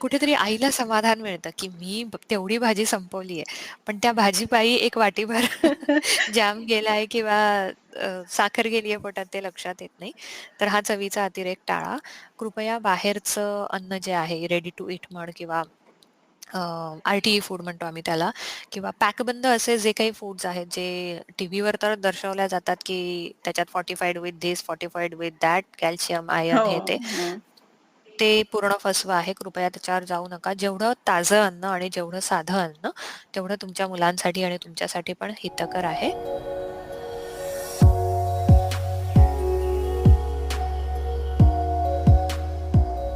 कुठेतरी आईला समाधान मिळतं, की मी तेवढी भाजी संपवली आहे. पण त्या भाजीपायी एक वाटीभर जाम गेलाय किंवा साखर गेली आहे पोटात ते लक्षात येत नाही. तर हा चवीचा अतिरेक टाळा. कृपया बाहेरचं अन्न जे आहे रेडी टू ईट म्हण किंवा आर-टी-ई फूड म्हणतो आम्ही त्याला किंवा पॅकबंद असे जे काही फूड्स आहेत, जे टीव्हीवर तर दर्शवल्या जातात, की त्याच्यात fortified with this, fortified with that, calcium, हो, आयर्न हे ते. हो. ते पूर्ण फसवं आहे. कृपया त्याच्यावर जाऊ नका. जेवढं ताजं अन्न आणि जेवढं साधं अन्न, तेवढं तुमच्या मुलांसाठी आणि तुमच्यासाठी पण हितकर आहे.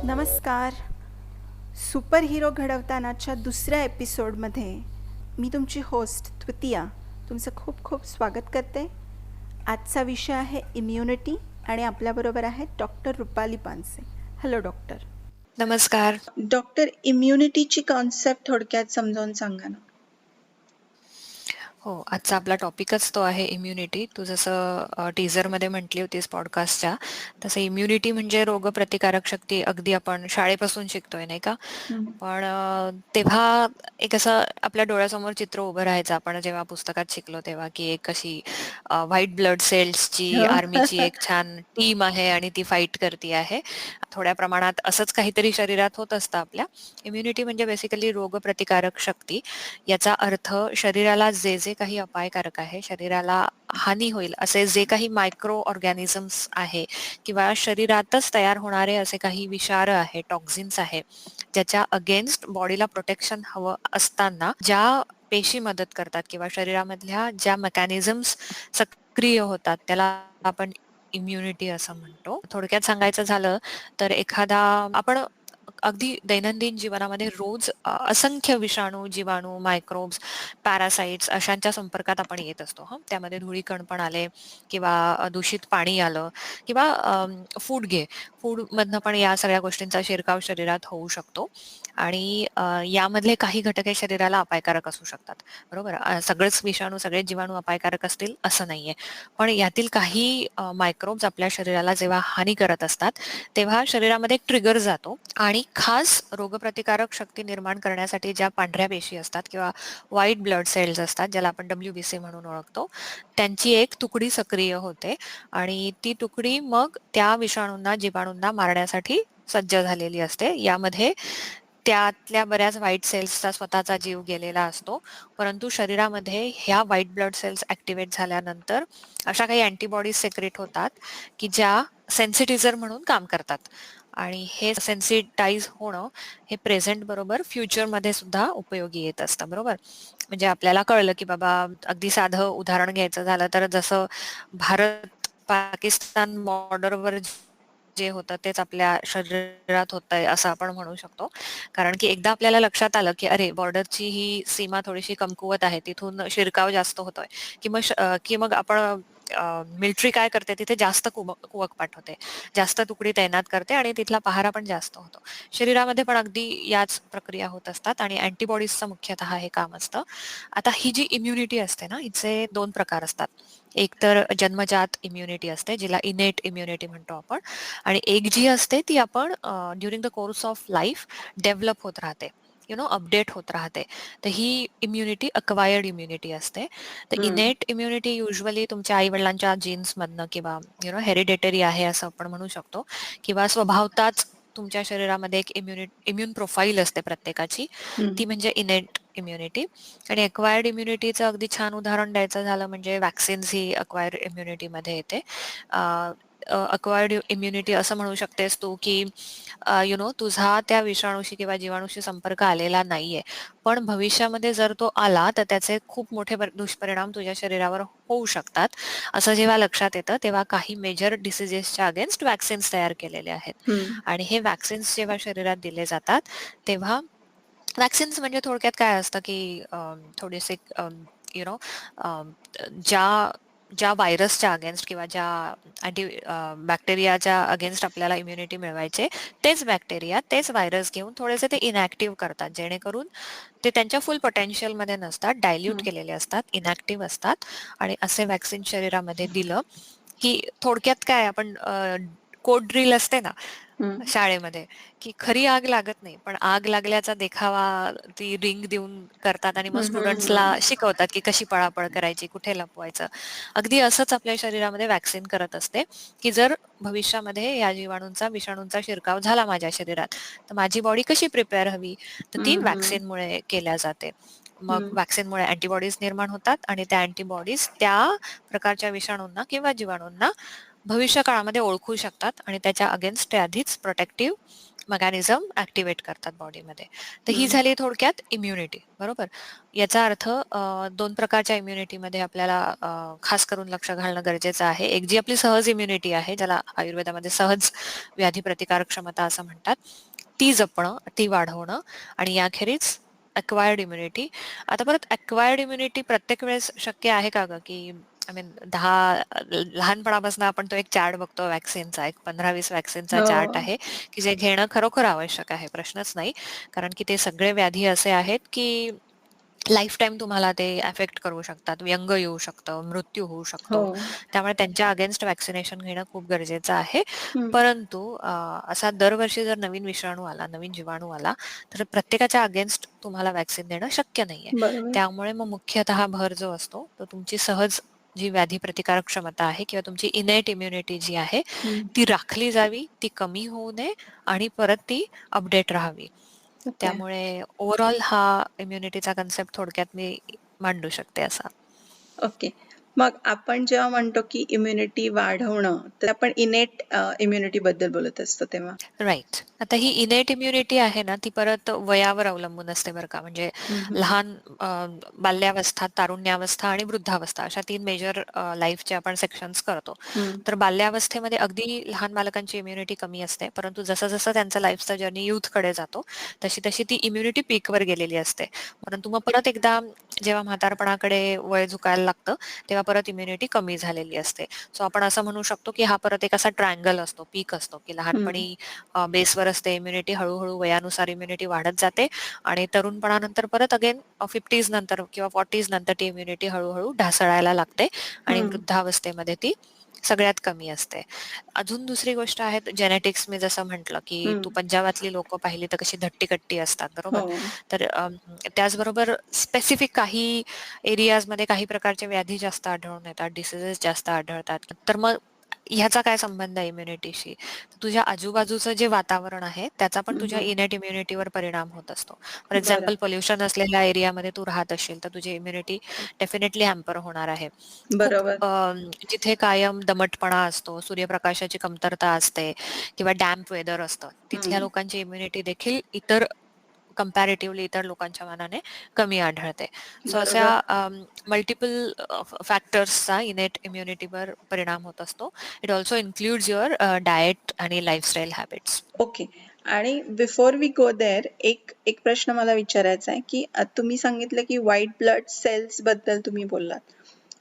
नमस्कार. सुपर हिरो घडवतानाच्या दुसऱ्या एपिसोडमध्ये मी तुमची होस्ट तृतीया तुमचं खूप खूप स्वागत करते. आजचा विषय आहे इम्युनिटी आणि आपल्याबरोबर आहेत doctor Rupali Panse. Hello doctor. नमस्कार. डॉक्टर, इम्युनिटीची कॉन्सेप्ट थोडक्यात समजावून सांगा ना. हो, आजचा आपला टॉपिकच तो आहे इम्युनिटी. तू जसं टीझरमध्ये म्हटली होतीस पॉडकास्टच्या, तसं इम्युनिटी म्हणजे रोगप्रतिकारक शक्ती अगदी आपण शाळेपासून शिकतोय नाही का? हं. पण तेव्हा एक असं आपल्या डोळ्यासमोर चित्र उभं राहायचं आपण जेव्हा पुस्तकात शिकलो तेव्हा, की एक अशी व्हाईट ब्लड सेल्सची हो. आर्मीची एक छान टीम आहे आणि ती फाईट करती आहे. थोड्या प्रमाणात असंच काहीतरी शरीरात होत असतं आपल्या. इम्युनिटी म्हणजे बेसिकली रोगप्रतिकारक शक्ती. याचा अर्थ शरीराला जे जे काही अपायकारक आहे, शरीराला हानी होईल असे जे काही मायक्रो ऑर्गॅनिझम्स आहे किंवा शरीरातच तयार होणारे असे काही विषार आहे, टॉक्झिन्स आहे, ज्याच्या अगेन्स्ट बॉडीला प्रोटेक्शन हवं असताना ज्या पेशी मदत करतात किंवा शरीरामधल्या ज्या मेकॅनिझम्स सक्रिय होतात त्याला आपण इम्युनिटी असं म्हणतो. थोडक्यात सांगायचं झालं तर एखादा आपण अगदी दैनंदिन जीवनामध्ये रोज असंख्य विषाणू, जीवाणू, मायक्रोब्स, पॅरासाइट्स अशांच्या संपर्कात आपण येत असतो. हं, त्यामध्ये धुळीकण पण आले किंवा दूषित पाणी आलं किंवा फूड घे. फूडमधनं पण या सगळ्या गोष्टींचा शिरकाव शरीरात होऊ शकतो आणि यामधले काही घटक हे शरीराला अपायकारक असू शकतात. बरोबर? सगळेच विषाणू, सगळेच जीवाणू अपायकारक असतील असं नाहीये. पण यातील काही मायक्रोब्स आपल्या शरीराला जेव्हा हानी करत असतात, तेव्हा शरीरामध्ये एक ट्रिगर जातो आणि खास रोगप्रतिकारक शक्ती निर्माण करण्यासाठी ज्या पांढऱ्या पेशी असतात किंवा व्हाईट ब्लड सेल्स असतात, ज्याला आपण WBC म्हणून ओळखतो, त्यांची एक तुकडी सक्रिय होते आणि ती तुकडी मग त्या विषाणूंना, जीवाणूंना मारण्यासाठी सज्ज झालेली असते. यामध्ये त्यातल्या बऱ्याच व्हाईट सेल्सचा स्वतःचा जीव गेलेला असतो. परंतु शरीरामध्ये ह्या व्हाईट ब्लड सेल्स ऍक्टिव्हेट झाल्यानंतर अशा काही अँटीबॉडीज सेक्रेट होतात, की ज्या सेन्सिटिझर म्हणून काम करतात. आणि हे सेन्सिटाईज होणं हे प्रेझेंट बरोबर फ्युचरमध्ये सुद्धा उपयोगी येत असतं. बरोबर? म्हणजे आपल्याला कळलं, की बाबा अगदी साधं उदाहरण घ्यायचं झालं तर जसं भारत पाकिस्तान बॉर्डरवर जे होतं तेच आपल्या शरीरात होतंय असं आपण म्हणू शकतो. कारण की एकदा आपल्याला लक्षात आलं, की अरे बॉर्डरची ही सीमा थोडीशी कमकुवत आहे, तिथून शिरकाव जास्त होतोय, की मग आपण मिलिटरी काय करते तिथे जास्त कुवक पाठवते, जास्त तुकडी तैनात करते आणि तिथला पहारा पण जास्त होतो. शरीरामध्ये पण अगदी याच प्रक्रिया होत असतात आणि अँटीबॉडीजचं मुख्यतः हे काम असतं. आता ही जी इम्युनिटी असते ना, हिचे 2 प्रकार असतात. एक तर जन्मजात इम्युनिटी असते, जिला इनेट इम्युनिटी म्हणतो आपण आणि एक जी असते ती आपण during the course of life develop होत राहते. अपडेट होत राहते. तर ही इम्युनिटी अक्वायर्ड इम्युनिटी असते. तर हं. इनेट इम्युनिटी युजली तुमच्या आई-वडिलांच्या जीन्समधनं किंवा हेरिडिटरी आहे असं आपण म्हणू शकतो किंवा स्वभावताच तुमच्या शरीरामध्ये एक इम्युन प्रोफाईल असते प्रत्येकाची. हं. ती म्हणजे इनेट इम्युनिटी आणि अक्वायर्ड इम्युनिटीचं अगदी छान उदाहरण द्यायचं झालं म्हणजे वॅक्सिन्स ही अक्वायर्ड इम्युनिटीमध्ये येते. अक्वायर्ड इम्युनिटी असं म्हणू शकतेस तू की तुझा त्या विषाणूशी किंवा जीवाणूशी संपर्क आलेला नाहीये. पण भविष्यामध्ये जर तो आला तर त्याचे खूप मोठे दुष्परिणाम तुझ्या शरीरावर होऊ शकतात. असं जेव्हा लक्षात येतं तेव्हा काही मेजर डिसिजेसच्या अगेन्स्ट वॅक्सिन्स तयार केलेले आहेत. हं. आणि हे वॅक्सिन्स जेव्हा शरीरात दिले जातात तेव्हा वॅक्सिन्स म्हणजे थोडक्यात काय असतं की थोडेसे यु नो ज्या ज्या व्हायरसच्या अगेन्स्ट किंवा ज्या अँटी बॅक्टेरियाच्या अगेन्स्ट आपल्याला इम्युनिटी मिळवायचे तेच बॅक्टेरिया तेच व्हायरस घेऊन थोडेसे ते इनॅक्टिव्ह करतात जेणेकरून ते त्यांच्या फुल पोटेन्शियलमध्ये नसतात, डायल्यूट हं. केलेले असतात, इनॅक्टिव्ह असतात आणि असे वॅक्सिन शरीरामध्ये दिलं की थोडक्यात काय आपण कोड ड्रिल असते ना, हं. शाळेमध्ये, की खरी आग लागत नाही, पण आग लागल्याचा देखावा ती रिंग देऊन करतात आणि मग हं, हं, स्टुडंट्सला हं. शिकवतात, की कशी पळापळ करायची, कुठे लपवायचं. अगदी असंच आपल्या शरीरामध्ये व्हॅक्सिन करत असते, की जर भविष्यामध्ये या जीवाणूंचा, विषाणूंचा शिरकाव झाला माझ्या शरीरात, तर माझी बॉडी कशी प्रिपेअर हवी, तर ती हं, हं. व्हॅक्सिनमुळे केल्या जाते. मग हं. व्हॅक्सिनमुळे अँटीबॉडीज निर्माण होतात आणि त्या अँटीबॉडीज त्या प्रकारच्या विषाणूंना किंवा जीवाणूंना भविष्य काळामध्ये ओळखू शकतात आणि त्याच्या अगेन्स्ट ते आधीच प्रोटेक्टिव्ह मेकॅनिझम ऍक्टिव्हेट करतात बॉडीमध्ये. तर ही हं. झाली थोडक्यात इम्युनिटी, बरोबर. याचा अर्थ दोन प्रकारच्या इम्युनिटीमध्ये आपल्याला खास करून लक्ष घालणं गरजेचं आहे. एक जी आपली सहज इम्युनिटी आहे, ज्याला आयुर्वेदामध्ये सहज व्याधी प्रतिकारक क्षमता असं म्हणतात, ती जपणं, ती वाढवणं. आणि याखेरीज अक्वायर्ड इम्युनिटी. आता परत अक्वायर्ड इम्युनिटी प्रत्येक वेळेस शक्य आहे का ग, की आय मीन लहानपणापासून आपण तो एक चार्ट बघतो व्हॅक्सिनचा, एक 15-20 व्हॅक्सिनचा हो. चार्ट आहे, की जे घेणं खरोखर आवश्यक आहे, प्रश्नच नाही. कारण की ते सगळे व्याधी असे आहेत, की लाईफ टाईम तुम्हाला ते अफेक्ट करू शकतात, व्यंग येऊ शकतं, मृत्यू होऊ हो. शकतो. त्यामुळे त्यांच्या अगेन्स्ट व्हॅक्सिनेशन घेणं खूप गरजेचं आहे. हं. परंतु असा दरवर्षी जर नवीन विषाणू आला, नवीन जीवाणू आला, तर प्रत्येकाच्या अगेन्स्ट तुम्हाला व्हॅक्सिन देणं शक्य नाहीये. बरोबर. त्यामुळे मग मुख्यतः भर जो असतो तो तुमची सहज जी व्याधी प्रतिकारक क्षमता आहे किंवा तुमची इनेट इम्युनिटी जी आहे, हं. ती राखली जावी, ती कमी होऊ नये आणि परत ती अपडेट राहावी. ओके. त्यामुळे ओव्हरऑल हा इम्युनिटीचा कन्सेप्ट थोडक्यात मी मांडू शकते असा. ओके. मग आपण जेव्हा म्हणतो की इम्युनिटी वाढवणं, तर आपण इनेट इम्युनिटीबद्दल बोलत असतो तेव्हा. राइट. आता ही इनेट इम्युनिटी आहे ना, ती परत वयावर अवलंबून असते बरं का. म्हणजे हं, हं. लहान बाल्यावस्था, तारुण्यावस्था आणि वृद्धावस्था अशा 3 मेजर लाईफचे आपण सेक्शन्स करतो. हं. तर बाल्यावस्थेमध्ये अगदी लहान बालकांची इम्युनिटी कमी असते. परंतु जसं-जसं त्यांचा लाईफचा जर्नी यूथकडे जातो, तशी-तशी ती इम्युनिटी पीकवर गेलेली असते. परंतु मग परत एकदा जेव्हा म्हातारपणाकडे वय झुकायला लागतं, तेव्हा परत इम्युनिटी कमी झालेली असते. सो आपण असं म्हणू शकतो, की हा परत एक असा ट्रायंगल असतो, पीक असतो, की हं. लहानपणी बेसवर असते इम्युनिटी, हळूहळू वयानुसार इम्युनिटी वाढत जाते आणि तरुणपणानंतर परत अगेन 50s नंतर किंवा 40s नंतर ती इम्युनिटी हळूहळू ढासळायला लागते आणि हं. वृद्धावस्थेमध्ये ती सगळ्यात कमी असते. अजून दुसरी गोष्ट आहे जेनेटिक्स. मी जसं म्हटलं, की हं. तू पंजाबातली लोकं पाहिली तर कशी धट्टी-कट्टी असतात, बरोबर. हो. तर त्याचबरोबर स्पेसिफिक काही एरियाजमध्ये काही प्रकारचे व्याधी जास्त आढळून येतात, डिसीजेस जास्त आढळतात. तर मग ह्याचा काय संबंध आहे इम्युनिटीशी? तुझ्या आजूबाजूचं जे वातावरण आहे, त्याचा पण हं, तुझ्या हं. इनेट इम्युनिटीवर परिणाम होत असतो. फॉर बरं. एक्झाम्पल पोल्युशन असलेल्या एरियामध्ये तू राहत असशील, तर तुझी इम्युनिटी डेफिनेटली हॅम्पर होणार आहे. खूप बरोबर. जिथे कायम दमटपणा असतो, सूर्यप्रकाशाची कमतरता असते किंवा डॅम्प वेदर असतं, तिथल्या हं. लोकांची इम्युनिटी देखील इतर कंपॅरेटिव्हली इतर लोकांच्या मानाने कमी आढळते. सो अशा बरोबर. मल्टिपल फॅक्टर्सचा इनेट इम्युनिटीवर परिणाम होत असतो. It also includes your diet आणि लाईफस्टाईल हॅबिट्स. ओके. आणि बिफोर वी गो देअर एक एक प्रश्न मला विचारायचा आहे, की तुम्ही सांगितलं की व्हाईट ब्लड सेल्सबद्दल तुम्ही बोललात.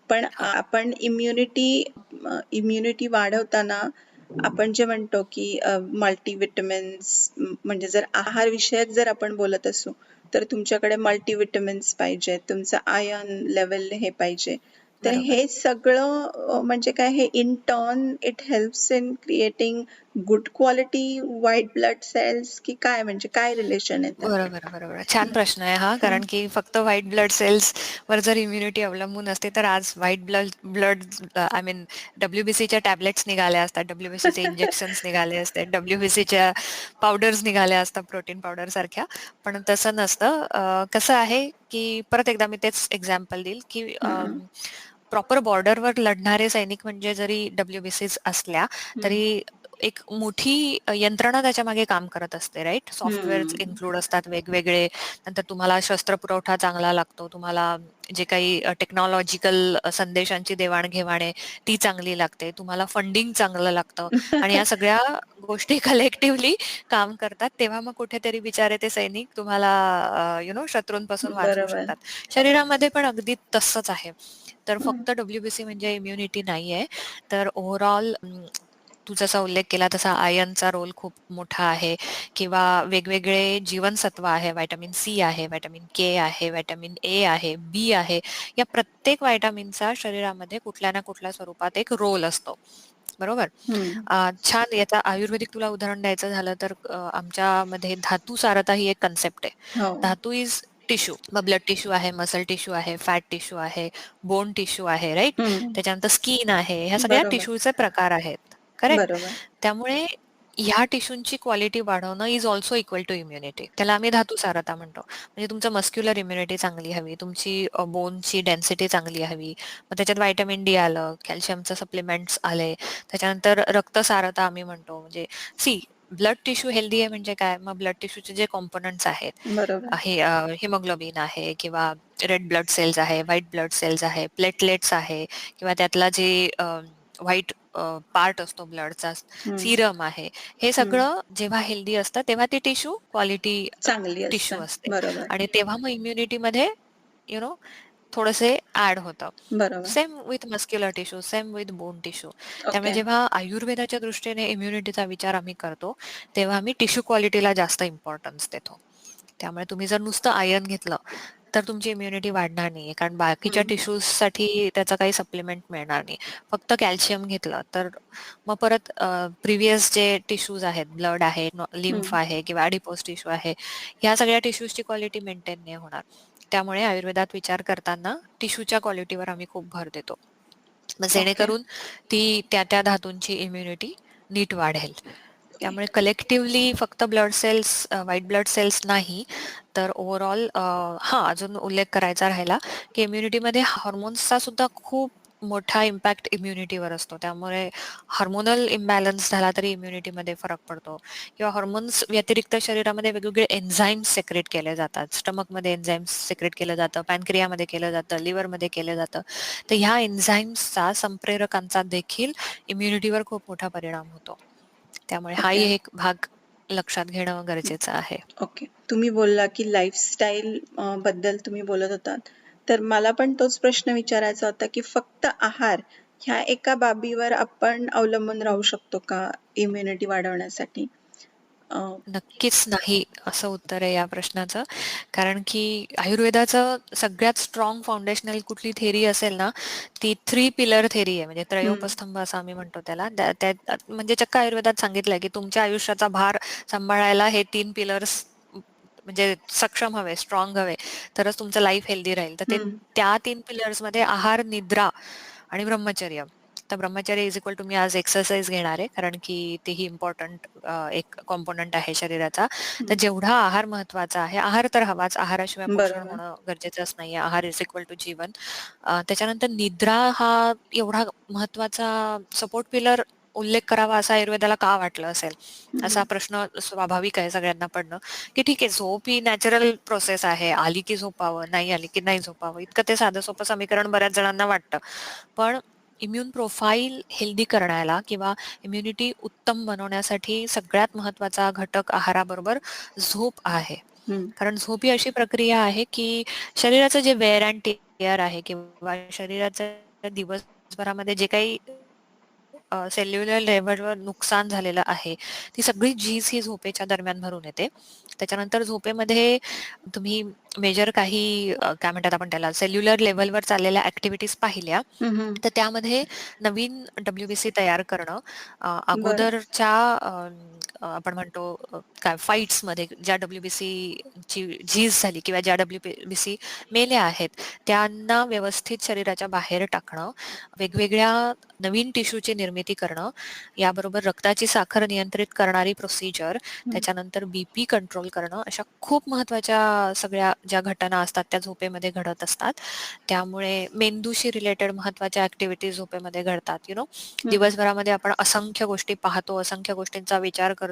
पण हां. आपण इम्युनिटी वाढवताना आपण जे म्हणतो की मल्टीव्हिटॅमिन्स म्हणजे जर आहार विषयक जर आपण बोलत असू, तर तुमच्याकडे मल्टीव्हिटॅमिन्स पाहिजे, तुमचं आयर्न लेव्हल हे पाहिजे. तर बरोबर. हे सगळं म्हणजे काय हे in turn it helps in creating good quality white blood cells की काय म्हणजे काय रिलेशन आहे त्यात? बरोबर, बरोबर. छान प्रश्न आहे हा. हं. कारण की फक्त व्हाईट ब्लड सेल्सवर जर इम्युनिटी अवलंबून असते, तर आज white blood blood I mean WBCच्या टॅबलेट्स निघाल्या असतात, WBCचे इंजेक्शन्स निघाले असते, WBCच्या पावडर्स निघाल्या असतात, प्रोटीन पावडर सारख्या. पण तसं नसतं. कसं आहे, की परत एकदा मी तेच एक्झाम्पल देईल, की हं, प्रॉपर बॉर्डरवर लढणारे सैनिक म्हणजे जरी WBCs असल्या, हं, तरी एक मोठी यंत्रणा त्याच्या मागे काम करत असते, राइट? सॉफ्टवेअर्स हं. इन्क्लूड असतात वेगवेगळे. नंतर तुम्हाला शस्त्रपुरवठा चांगला लागतो. तुम्हाला जे काही टेक्नॉलॉजिकल संदेशांची देवाण-घेवाण आहे, ती चांगली लागते. तुम्हाला फंडिंग चांगलं लागतं आणि या सगळ्या गोष्टी कलेक्टिव्हली काम करतात. तेव्हा मग कुठेतरी बिचारे ते सैनिक तुम्हाला शत्रूंपासून वाचवू बरोबर. शकतात. शरीरामध्ये पण अगदी तसंच आहे. तर हं, फक्त WBC म्हणजे इम्युनिटी नाहीये. तर ओव्हरऑल तू जसा उल्लेख केला तसा आयर्नचा रोल खूप मोठा आहे किंवा वेगवेगळे जीवनसत्व आहे, व्हिटॅमिन सी आहे, व्हिटॅमिन के आहे, व्हिटॅमिन ए आहे, बी आहे. या प्रत्येक व्हिटॅमिनचा शरीरामध्ये कुठल्या ना कुठल्या स्वरूपात एक रोल असतो. बरोबर. हं. छान याचा आयुर्वेदिक तुला उदाहरण द्यायचं झालं तर आमच्यामध्ये धातू सारता ही एक कन्सेप्ट आहे. हो. धातू इज टिश्यू. मग ब्लड टिश्यू आहे, मसल टिश्यू आहे, फॅट टिश्यू आहे, बोन टिश्यू आहे, राइट? हं. त्याच्यानंतर स्किन आहे. ह्या सगळ्या बरोबर, टिश्यूचे प्रकार आहेत. करेक्ट? बरोबर. त्यामुळे ह्या टिश्यूंची क्वालिटी वाढवणं is also equal to immunity. त्याला आम्ही धातू सारता म्हणतो. म्हणजे तुमचं मस्क्युलर इम्युनिटी चांगली हवी, तुमची बोनची डेन्सिटी चांगली हवी. मग त्याच्यात व्हिटॅमिन डी आलं, कॅल्शियमचं सप्लिमेंट्स आले. त्याच्यानंतर रक्तसारता आम्ही म्हणतो. म्हणजे सी ब्लड टिश्यू हेल्दी आहे म्हणजे काय? मग ब्लड टिश्यूचे जे कॉम्पोनंट्स आहेत, बरोबर. हे हिमोग्लोबिन आहे किंवा रेड ब्लड सेल्स आहे, व्हाईट ब्लड सेल्स आहे, प्लेटलेट्स आहे किंवा त्यातला जे व्हाईट पार्ट असतो ब्लडचा, हं, सीरम आहे. हे हं. सगळं जेव्हा हेल्दी असतं तेव्हा ती टिश्यू क्वालिटी चांगली टिश्यू असतात. असते बरोबर, आणि तेव्हा मग इम्युनिटीमध्ये थोडेसे ऍड होतं. बरोबर. Same with muscular tissue, same with bone tissue. त्यामुळे ओके. जेव्हा आयुर्वेदाच्या दृष्टीने इम्युनिटीचा विचार आम्ही करतो, तेव्हा आम्ही टिश्यू क्वालिटीला जास्त इम्पॉर्टन्स देतो. त्यामुळे तुम्ही जर नुसतं आयर्न घेतलं, तर तुमची इम्युनिटी वाढणार नाहीये. कारण बाकीच्या हं, टिश्यूजसाठी त्याचा काही सप्लिमेंट मिळणार नाही. फक्त कॅल्शियम घेतलं, तर मग परत प्रिव्हियस जे टिश्यूज आहेत, ब्लड आहे, लिम्फ हं. आहे किंवा ॲडिपोज टिश्यू आहे, ह्या सगळ्या टिश्यूजची क्वालिटी मेंटेन नाही होणार. त्यामुळे आयुर्वेदात विचार करताना टिश्यूच्या क्वालिटीवर आम्ही खूप भर देतो. मग ओके. जेणेकरून ती त्या धातूंची इम्युनिटी नीट वाढेल. त्यामुळे कलेक्टिव्हली फक्त blood cells, white blood cells नाही, तर ओव्हरऑल अजून उल्लेख करायचा राहिला, की इम्युनिटीमध्ये हार्मोन्सचा सुद्धा खूप मोठा इम्पॅक्ट इम्युनिटीवर असतो. त्यामुळे हार्मोनल इम्बॅलन्स झाला तरी इम्युनिटीमध्ये फरक पडतो किंवा हार्मोन्स व्यतिरिक्त शरीरामध्ये वेगवेगळे एन्झाईम्स सेक्रेट केले जातात. स्टमकमध्ये एन्झाईम्स सेक्रेट केलं जातं, पॅनक्रियामध्ये केलं जातं, लिव्हरमध्ये केलं जातं. तर ह्या एन्झाईम्सचा, संप्रेरकांचा देखील इम्युनिटीवर खूप मोठा परिणाम होतो. त्यामुळे हाही ओके. एक भाग लक्षात घेणं गरजेचं आहे. ओके. तुम्ही बोलला की लाईफस्टाईल बद्दल तुम्ही बोलत होतात. तर मला पण तोच प्रश्न विचारायचा होता, की फक्त आहार ह्या एका बाबीवर आपण अवलंबून राहू शकतो का इम्युनिटी वाढवण्यासाठी? अ, नक्कीच नाही, असं उत्तर आहे या प्रश्नाचं. कारण की आयुर्वेदाचं सगळ्यात स्ट्रॉंग फाउंडेशनल कुठली थेरी असेल ना, ती 3 पिलर थेरी आहे. म्हणजे हं, त्रयोपस्तंभ असं आम्ही म्हणतो त्याला. त्यात म्हणजे चक्क आयुर्वेदात सांगितलंय, की तुमच्या आयुष्याचा भार सांभाळायला हे 3 पिलर्स म्हणजे सक्षम हवे, स्ट्रॉंग हवे, तरच तुमचं लाईफ हेल्दी राहील. तर हं, त्या 3 पिलर्समध्ये आहार, निद्रा आणि ब्रह्मचर्य. तर ब्रह्मचर्य इज इक्वल टू मी आज एक्सरसाइज घेणार आहे, कारण की तेही इम्पॉर्टंट एक कॉम्पोनंट आहे शरीराचा. तर हं. जेवढा आहार महत्वाचा आहे, आहार तर हवाच, आहाराशिवाय पोषण बरोबर. होणं गरजेचंच नाहीये. आहार इज इक्वल टू जीवन. त्याच्यानंतर निद्रा हा एवढा महत्वाचा सपोर्ट पिलर उल्लेख करावा असं आयुर्वेदाला का वाटलं असेल? हं, असा प्रश्न स्वाभाविक आहे सगळ्यांना पडणं, की ठीक आहे, झोप ही नॅचरल प्रोसेस आहे. आली की झोपावं, नाही आली की नाही झोपावं, इतकं ते साधं सोपं समीकरण बऱ्याच जणांना वाटतं. पण इम्युन प्रोफाईल हेल्दी करण्याला किंवा इम्युनिटी उत्तम बनवण्यासाठी सगळ्यात महत्वाचा घटक आहाराबरोबर झोप आहे. हं, कारण झोप ही अशी प्रक्रिया आहे, की शरीराचं जे वेअर अँड टेअर आहे किंवा शरीराचं दिवसभरामध्ये जे काही सेल्युलर लेव्हलवर नुकसान झालेलं आहे, ती सगळी झीज ही झोपेच्या दरम्यान भरून येते. त्याच्यानंतर झोपेमध्ये तुम्ही मेजर काही काय म्हणतात आपण त्याला, सेल्युलर लेव्हलवर चाललेल्या ॲक्टिव्हिटीज पाहिल्या, हं, हं. तर त्यामध्ये नवीन डब्ल्यूबीसी तयार करणं, बरं. अगोदरच्या आपण म्हणतो काय फाईट्समध्ये ज्या डब्ल्यूबीसीची झीज झाली किंवा ज्या डब्ल्यूबीसी मेल्या आहेत, त्यांना व्यवस्थित शरीराच्या बाहेर टाकणं, वेगवेगळ्या नवीन टिश्यूची निर्मिती करणं, याबरोबर रक्ताची साखर नियंत्रित करणारी प्रोसिजर, हं, त्याच्यानंतर बीपी कंट्रोल करणं, अशा खूप महत्वाच्या सगळ्या ज्या घटना असतात त्या झोपेमध्ये घडत असतात. त्यामुळे मेंदूशी रिलेटेड महत्वाच्या ऍक्टिव्हिटीज झोपेमध्ये घडतात. हं, दिवसभरामध्ये आपण असंख्य गोष्टी पाहतो, असंख्य गोष्टींचा विचार करतो,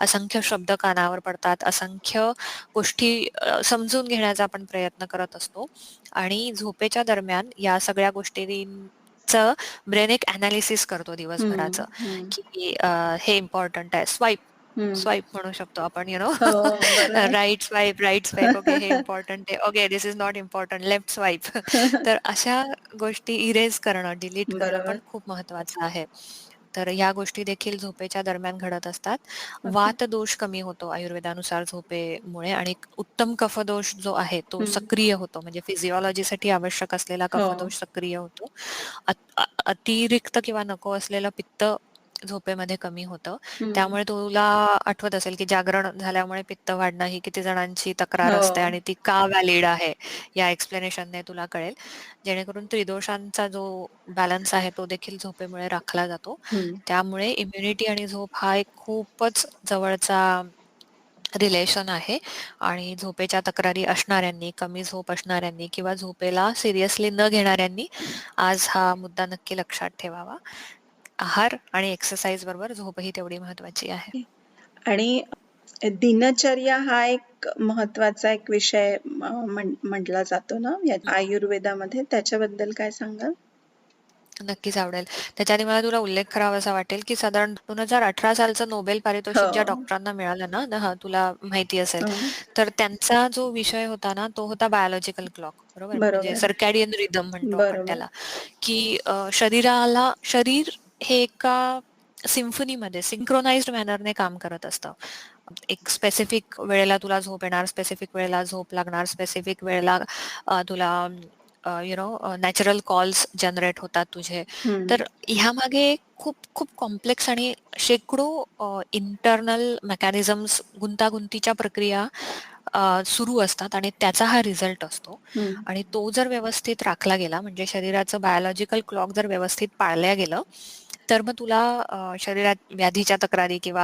असंख्य शब्द कानावर पडतात, असंख्य गोष्टी समजून घेण्याचा आपण प्रयत्न करत असतो आणि झोपेच्या दरम्यान या सगळ्या गोष्टींचं ब्रेन एक अनालिसिस करतो हं, दिवसभराचं, हं, की हे इम्पॉर्टंट आहे. स्वाईप हं. स्वाईप म्हणू शकतो आपण, हो, बरोबर. राईट स्वाईप, ओके हे इम्पॉर्टंट आहे, okay this is not important, left swipe. तर अशा गोष्टी इरेज करणं, डिलीट करणं पण बरोबर. खूप महत्वाचं आहे. तर ह्या गोष्टी देखील झोपेच्या दरम्यान घडत असतात. ओके. वात दोष कमी होतो आयुर्वेदानुसार झोपेमुळे आणि उत्तम कफदोष जो आहे तो हं. सक्रिय होतो. म्हणजे फिजिओलॉजीसाठी आवश्यक असलेला हो. कफदोष सक्रिय होतो. अतिरिक्त किंवा नको असलेलं पित्त झोपेमध्ये कमी होतं. हं. त्यामुळे तुला आठवत असेल, की जागरण झाल्यामुळे पित्त वाढणं ही किती जणांची तक्रार असते हो. आणि ती का व्हॅलिड आहे, या एक्सप्लेनेशनने तुला कळेल. जेणेकरून त्रिदोषांचा जो बॅलन्स आहे तो देखील झोपेमुळे राखला जातो. हं. त्यामुळे इम्युनिटी आणि झोप हा एक खूपच जवळचा रिलेशन आहे आणि झोपेच्या तक्रारी असणाऱ्यांनी, कमी झोप असणाऱ्यांनी किंवा झोपेला सिरियसली न घेणाऱ्यांनी आज हा मुद्दा नक्की लक्षात ठेवावा. आहार आणि एक्सरसाइज बरोबर झोपही तेवढी महत्वाची आहे. आणि दिनचर्या हा एक महत्वाचा एक विषय म्हटला जातो ना या आयुर्वेदामध्ये, त्याच्याबद्दल काय सांगाल? नक्कीच आवडेल. त्याच्याआधी मला तुला उल्लेख करावासा वाटेल, की साधारण 2018 सालचं नोबेल पारितोषिक ज्या हो. डॉक्टरांना मिळालं ना, हां, तुला माहिती असेल. हं. तर त्यांचा जो विषय होता ना, तो होता बायोलॉजिकल क्लॉक, बरोबर? म्हणजे बरोबर. सर्कॅडियन रिदम म्हणतो आपण बरोबर. त्याला, की शरीर हे एका सिम्फनीमध्ये सिंक्रोनाइज्ड मॅनरने काम करत असतं. एक स्पेसिफिक वेळेला तुला झोप येणार, स्पेसिफिक वेळेला झोप लागणार, स्पेसिफिक वेळेला तुला नॅचरल कॉल्स जनरेट होतात तुझे. हं. तर ह्यामागे खूप खूप कॉम्प्लेक्स आणि शेकडो इंटरनल मेकॅनिझम्स, गुंतागुंतीच्या प्रक्रिया सुरू असतात आणि त्याचा हा रिझल्ट असतो. हं. आणि तो जर व्यवस्थित राखला गेला, म्हणजे शरीराचं बायोलॉजिकल क्लॉक जर व्यवस्थित पाळल्या गेलं, तर मग तुला शरीरात व्याधीच्या तक्रारी किंवा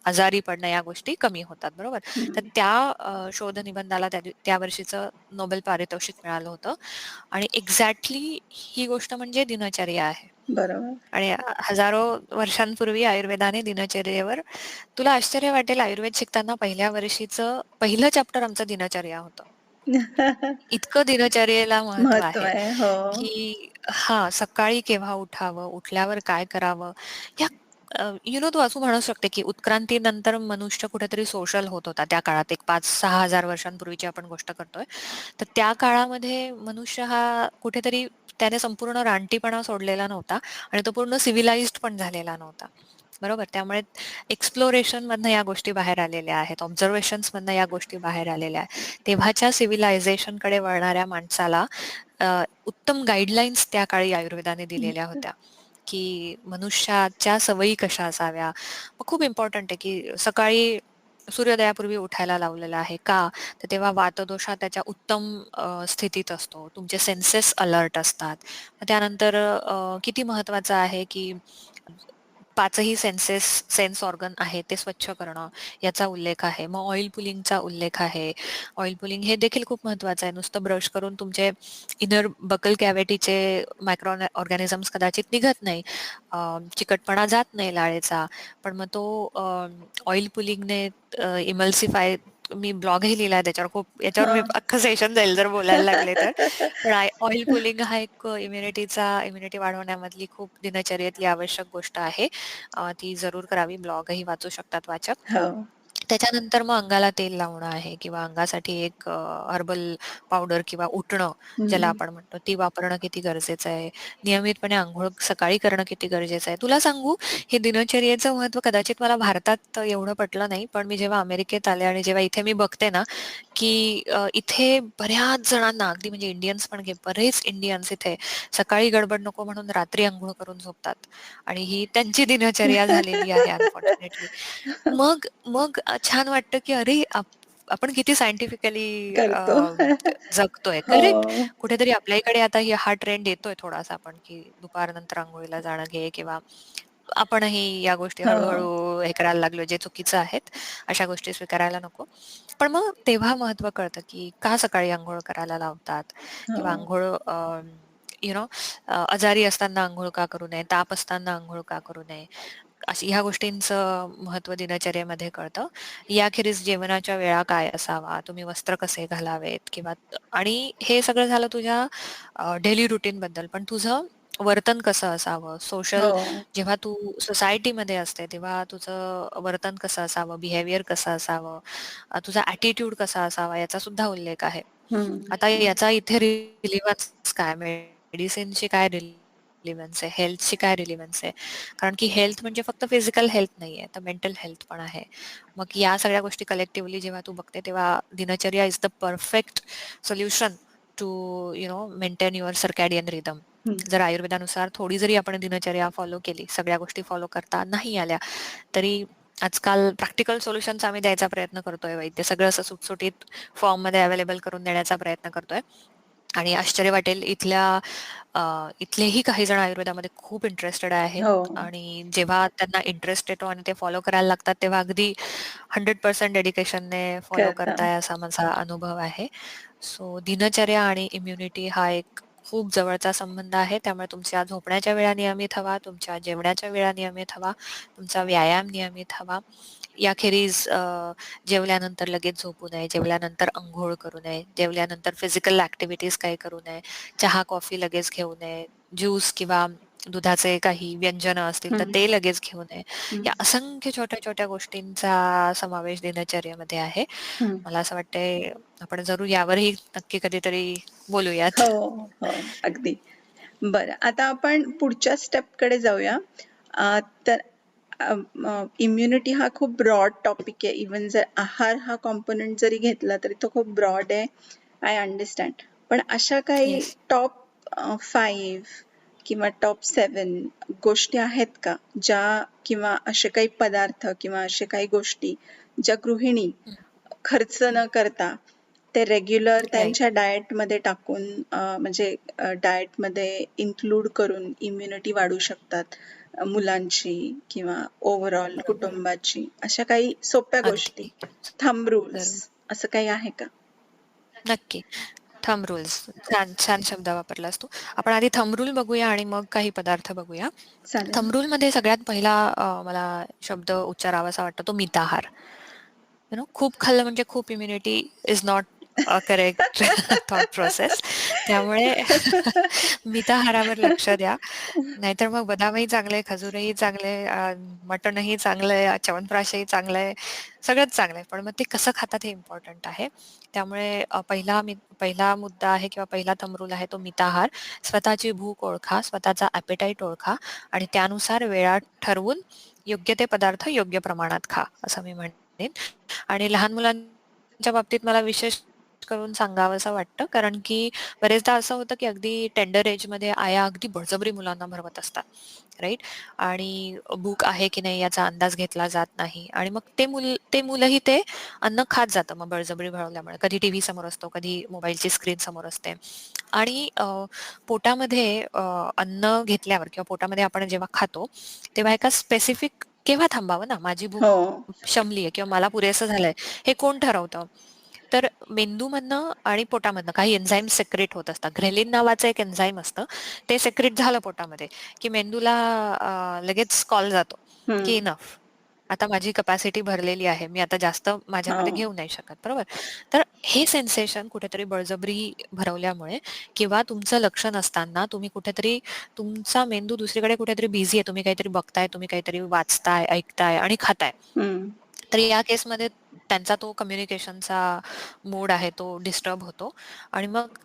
आजारी पडणं या गोष्टी कमी होतात, बरोबर? तर हं. त्या शोध निबंधाला त्या वर्षीचं नोबेल पारितोषिक मिळालं होतं आणि एक्झॅक्टली ही गोष्ट म्हणजे दिनचर्या आहे. बरोबर. आणि हजारो वर्षांपूर्वी आयुर्वेदाने दिनचर्येवर, तुला आश्चर्य वाटेल, आयुर्वेद शिकताना पहिल्या वर्षीचं पहिलं चॅप्टर आमचं दिनचर्या होतं. इतकं दिनचर्येला महत्व महत्व आहे, आहे. हो. की हां, सकाळी केव्हा उठावं, उठल्यावर काय करावं? ह्या तू असं म्हणू शकते, की उत्क्रांतीनंतर मनुष्य कुठेतरी सोशल होत होता त्या काळात. एक 5,000-6,000 वर्षांपूर्वीची आपण गोष्ट करतोय. तर त्या काळामध्ये मनुष्य हा कुठेतरी त्याने संपूर्ण रानटीपणा सोडलेला नव्हता आणि तो पूर्ण सिव्हिलाइज्ड पण झालेला नव्हता. बरोबर? त्यामुळे एक्सप्लोरेशन मधनं या गोष्टी बाहेर आलेल्या आहेत. ऑब्झर्वेशन्स मधनं या गोष्टी बाहेर आलेल्या आहेत. तेव्हाच्या सिव्हिलायझेशनकडे वळणाऱ्या माणसाला उत्तम गाईडलाईन्स त्या काळी आयुर्वेदाने दिलेल्या होत्या, की मनुष्याच्या सवयी कशा असाव्या. मग खूप इम्पॉर्टंट आहे, की सकाळी सूर्योदयापूर्वी उठायला लावलेलं आहे. का? तर तेव्हा वातदोष हा त्याच्या उत्तम स्थितीत असतो. तुमचे सेन्सेस अलर्ट असतात. मग त्यानंतर किती महत्वाचं आहे, की 5ही सेन्स ऑर्गन आहे ते स्वच्छ करणं, याचा उल्लेख आहे. मग ऑइल पुलिंगचा उल्लेख आहे. ऑइल पुलिंग हे देखील खूप महत्वाचं आहे. नुसतं ब्रश करून तुमचे इनर बकल कॅव्हिटीचे मायक्रो ऑर्गॅनिझम्स कदाचित निघत नाही. चिकटपणा जात नाही लाळेचा. पण मग तो ऑइल पुलिंगने इमल्सिफाय, मी ब्लॉगही लिहिलाय त्याच्यावर, खूप याच्यावर मी हां. अख्खं सेशन जाईल जर बोलायला लागले तर. पण ऑइल पुलिंग हा एक इम्युनिटी वाढवण्यामधली खूप दिनचर्येतली आवश्यक गोष्ट आहे. ती जरूर करावी. ब्लॉगही वाचू शकतात वाचक. हो. त्याच्यानंतर मग अंगाला तेल लावणं आहे किंवा अंगासाठी एक हर्बल पावडर किंवा उटणं ज्याला हं. आपण म्हणतो, ती वापरणं किती गरजेचं आहे. नियमितपणे अंघोळ सकाळी करणं किती गरजेचं आहे. तुला सांगू, हे दिनचर्येचं महत्त्व कदाचित मला भारतात एवढं पटलं नाही, पण मी जेव्हा अमेरिकेत आले आणि जेव्हा इथे मी बघते ना, की इथे बऱ्याच जणांना, अगदी म्हणजे इंडियन्स पण घे, बरेच इंडियन्स इथे सकाळी गडबड नको म्हणून रात्री अंघोळ करून झोपतात आणि ही त्यांची दिनचर्या झालेली आहे अनफॉर्च्युनेटली. मग मग छान वाटतं, की अरे आपण किती सायंटिफिकली करतो. जगतोय. करेक्ट. हो. कुठेतरी आपल्या इकडे आता हा ट्रेंड येतोय थोडासा पण, की दुपारनंतर अंघोळीला जाणं घे किंवा आपणही या गोष्टी हो. हळू हे करायला लागलो, जे चुकीचं आहेत. अशा गोष्टी स्वीकारायला नको. पण मग तेव्हा महत्त्व कळतं, की का सकाळी अंघोळ करायला लावतात किंवा हो. अंघोळ यू नो आजारी असताना अंघोळ का करू नये, ताप असताना अंघोळ का करू नये. अशी ह्या गोष्टींचं महत्त्व दिनचर्येमध्ये कळतं. याखेरीज जेवणाच्या वेळा काय असावा, तुम्ही वस्त्र कसे घालावेत किंवा आणि हे सगळं झालं तुझ्या डेली रुटीनबद्दल. पण तुझं वर्तन कसं असावं, सोशल, हो. जेव्हा तू सोसायटीमध्ये असते, तेव्हा तुझं वर्तन कसं असावं, बिहेवियर कसं असावं, तुझा ॲटिट्यूड कसा असावा, याचा सुद्धा उल्लेख आहे. हं. आता याचा इथे रिलेव्हन्स काय, मेडिसिनशी काय रिलेशन रिलिव्हन्स आहे, हेल्थची काय रिलिव्हन्स आहे. कारण की हेल्थ म्हणजे फक्त फिजिकल हेल्थ नाहीये, तर मेंटल हेल्थ पण आहे. मग या सगळ्या गोष्टी कलेक्टिव्हली जेव्हा तू बघते तेव्हा दिनचर्या is the perfect solution to maintain your circadian rhythm. हं. जर आयुर्वेदानुसार थोडी जरी आपण दिनचर्या फॉलो केली, सगळ्या गोष्टी फॉलो करता नाही आल्या तरी आजकाल प्रॅक्टिकल सोल्युशन्स आम्ही द्यायचा प्रयत्न करतोय. वैद्य सगळं असं सुटसुटीत फॉर्ममध्ये अवेलेबल करून देण्याचा प्रयत्न करतोय. आणि आश्चर्य वाटेल इथलेही काही जण आयुर्वेदामध्ये खूप इंटरेस्टेड आहेत हो. आणि जेव्हा त्यांना इंटरेस्ट येतो आणि ते फॉलो करायला लागतात तेव्हा अगदी 100% डेडिकेशनने फॉलो करता. करताय असा माझा अनुभव आहे. सो दिनचर्या आणि इम्युनिटी हा एक खूप जवळचा संबंध आहे. त्यामुळे तुमच्या झोपण्याच्या वेळा नियमित हवा, तुमच्या जेवण्याच्या वेळा नियमित हवा, तुमचा व्यायाम नियमित हवा. याखेरीज जेवल्यानंतर लगेच झोपू नये, जेवल्यानंतर अंघोळ करू नये, जेवल्यानंतर फिजिकल ऍक्टिव्हिटीज काही करू नये, चहा कॉफी लगेच घेऊ नये, ज्यूस किंवा दुधाचे काही व्यंजन असतील तर हं, ते लगेच घेऊ नये. हं, या असंख्य छोट्या छोट्या गोष्टींचा समावेश दिनचर्येमध्ये आहे. हं. मला असं वाटतंय आपण जरूर यावरही नक्की कधीतरी बोलूयात. हो, हो. अगदी. बरं, आता आपण पुढच्या स्टेपकडे जाऊया. तर इम्युनिटी हा खूप ब्रॉड टॉपिक आहे. इव्हन जर आहार हा कॉम्पोनंट जरी घेतला तरी तो खूप ब्रॉड आहे. I understand. पण अशा काही येस. टॉप 5 किंवा टॉप 7 गोष्टी आहेत का? ज्या किंवा असे काही पदार्थ किंवा अशा काही गोष्टी ज्या गृहिणी खर्च न करता ते रेग्युलर राईट. त्यांच्या डाएटमध्ये टाकून म्हणजे डाएटमध्ये इन्क्लूड करून इम्युनिटी वाढवू शकतात. मुलांची किंवा ओव्हरऑल बरोबर. कुटुंबाची. अशा काही सोप्या गोष्टी, अगदी. थंब रूल्स जरूर. असं काही आहे का? नक्की. Thumb rules. छान, छान शब्द वापरलास तू. आपण आधी थंब रूल बघूया आणि मग काही पदार्थ बघूया. चालेल. थंब रूलमध्ये सगळ्यात पहिला मला शब्द उच्चारावासा वाटतो तो मिताहार. खूप खाल्लं म्हणजे खूप immunity is not a correct thought process. त्यामुळे मिताहारावर लक्ष द्या. नाहीतर मग बदामही चांगले, खजूरही चांगले, मटणही चांगलंय, च्यवनप्राशही चांगलंय, सगळंच चांगलंय. पण मग ते कसं खातात हे इम्पॉर्टंट आहे. त्यामुळे पहिला मुद्दा आहे किंवा पहिला थंब रूल आहे तो मिताहार. स्वतःची भूक ओळखा, स्वतःचा ॲपेटाईट ओळखा आणि त्यानुसार वेळा ठरवून योग्य ते पदार्थ योग्य प्रमाणात खा, असं मी म्हणेन. आणि लहान मुलांच्या बाबतीत मला विशेष करून सांगावसं वाटतं, कारण की बरेचदा असं होतं की अगदी टेंडर एजमध्ये आया अगदी बळजबरी मुलांना भरवत असतात, राईट? आणि भूक आहे की नाही याचा अंदाज घेतला जात नाही आणि मग ते मुलंही ते अन्न खात जातं मग बळजबरी भरवल्यामुळे. कधी टीव्ही समोर असतो, कधी मोबाईलची स्क्रीन समोर असते आणि पोटामध्ये अन्न घेतल्यावर किंवा पोटामध्ये आपण जेव्हा खातो तेव्हा एका स्पेसिफिक केव्हा थांबावं ना, माझी भूक हो. शमली आहे किंवा मला पुरेसं झालंय, हे कोण ठरवतं? तर मेंदूमधनं आणि पोटामधनं काही एन्झाईम सेक्रेट होत असतात. ग्रेलिन नावाचं एक एन्झाईम असतं, ते सेक्रेट झालं पोटामध्ये, की मेंदूला लगेच कॉल जातो, हं. की इनफ. आता माझी कपॅसिटी भरलेली आहे. मी आता जास्त माझ्यामध्ये हां. घेऊ नाही शकत, बरोबर? तर हे सेन्सेशन कुठेतरी बळजबरी भरवल्यामुळे किंवा तुमचं लक्ष नसताना तुम्ही कुठेतरी तुमचा मेंदू दुसरीकडे कुठेतरी बिझी आहे. तुम्ही काहीतरी बघताय, तुम्ही काहीतरी वाचताय, ऐकताय आणि खाताय. हं. तर या केसमध्ये त्यांचा तो कम्युनिकेशनचा मोड आहे तो डिस्टर्ब होतो आणि मग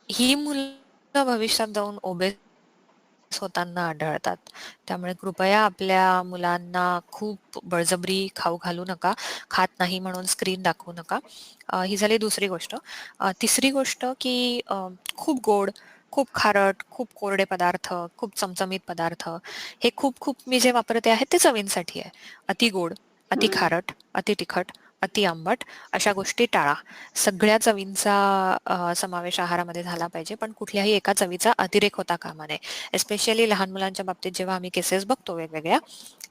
ही मुलं भविष्यात जाऊन ओबेस होताना आढळतात. त्यामुळे कृपया आपल्या मुलांना खूप बळजबरी खाऊ घालू नका. खात नाही म्हणून स्क्रीन दाखवू नका. ही झाली दुसरी गोष्ट. तिसरी गोष्ट की खूप गोड, खूप खारट, खूप कोरडे पदार्थ, खूप चमचमीत पदार्थ हे खूप मी जे वापरते आहे ते चवींसाठी आहे. अति गोड, अति हं. खारट, अति तिखट, अति आंबट अशा गोष्टी टाळा. सगळ्या चवींचा समावेश आहारामध्ये झाला पाहिजे, पण कुठल्याही एका चवीचा अतिरेक होता कामा नये. एस्पेशली लहान मुलांच्या बाबतीत जेव्हा आम्ही केसेस बघतो वेगवेगळ्या,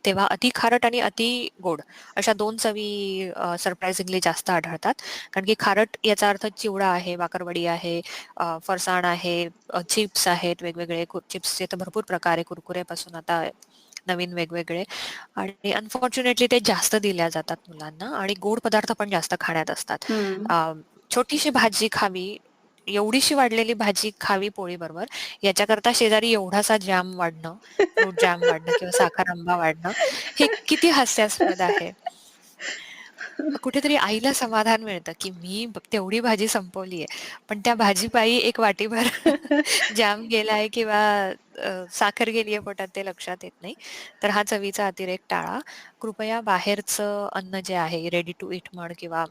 तेव्हा अति खारट आणि अति गोड अशा 2 चवी सरप्रायझिंगली जास्त आढळतात. कारण की खारट याचा अर्थ चिवडा आहे, बाकरवडी आहे, फरसाण आहे, चिप्स आहेत वेगवेगळे, चिप्सचे तर भरपूर प्रकार आहे, कुरकुरेपासून आता नवीन वेगवेगळे आणि अनफॉर्च्युनेटली ते जास्त दिल्या जातात मुलांना आणि गोड पदार्थ पण जास्त खाण्यात असतात. हं. अ, छोटीशी भाजी खावी, एवढीशी वाढलेली भाजी खावी पोळीबरोबर, याच्याकरता शेजारी एवढासा जॅम वाढणं, फ्रूट जॅम वाढणं किंवा साखर आंबा वाढणं, हे किती हास्यास्पद आहे. कुठेतरी आईला समाधान मिळतं, की मी तेवढी भाजी संपवली आहे. पण त्या भाजीपायी एक वाटीभर जाम गेलाय किंवा साखर गेली आहे पोटात ते लक्षात येत नाही. तर हा चवीचा अतिरेक टाळा. कृपया बाहेरचं अन्न जे आहे रेडी टू ईट म्हण किंवा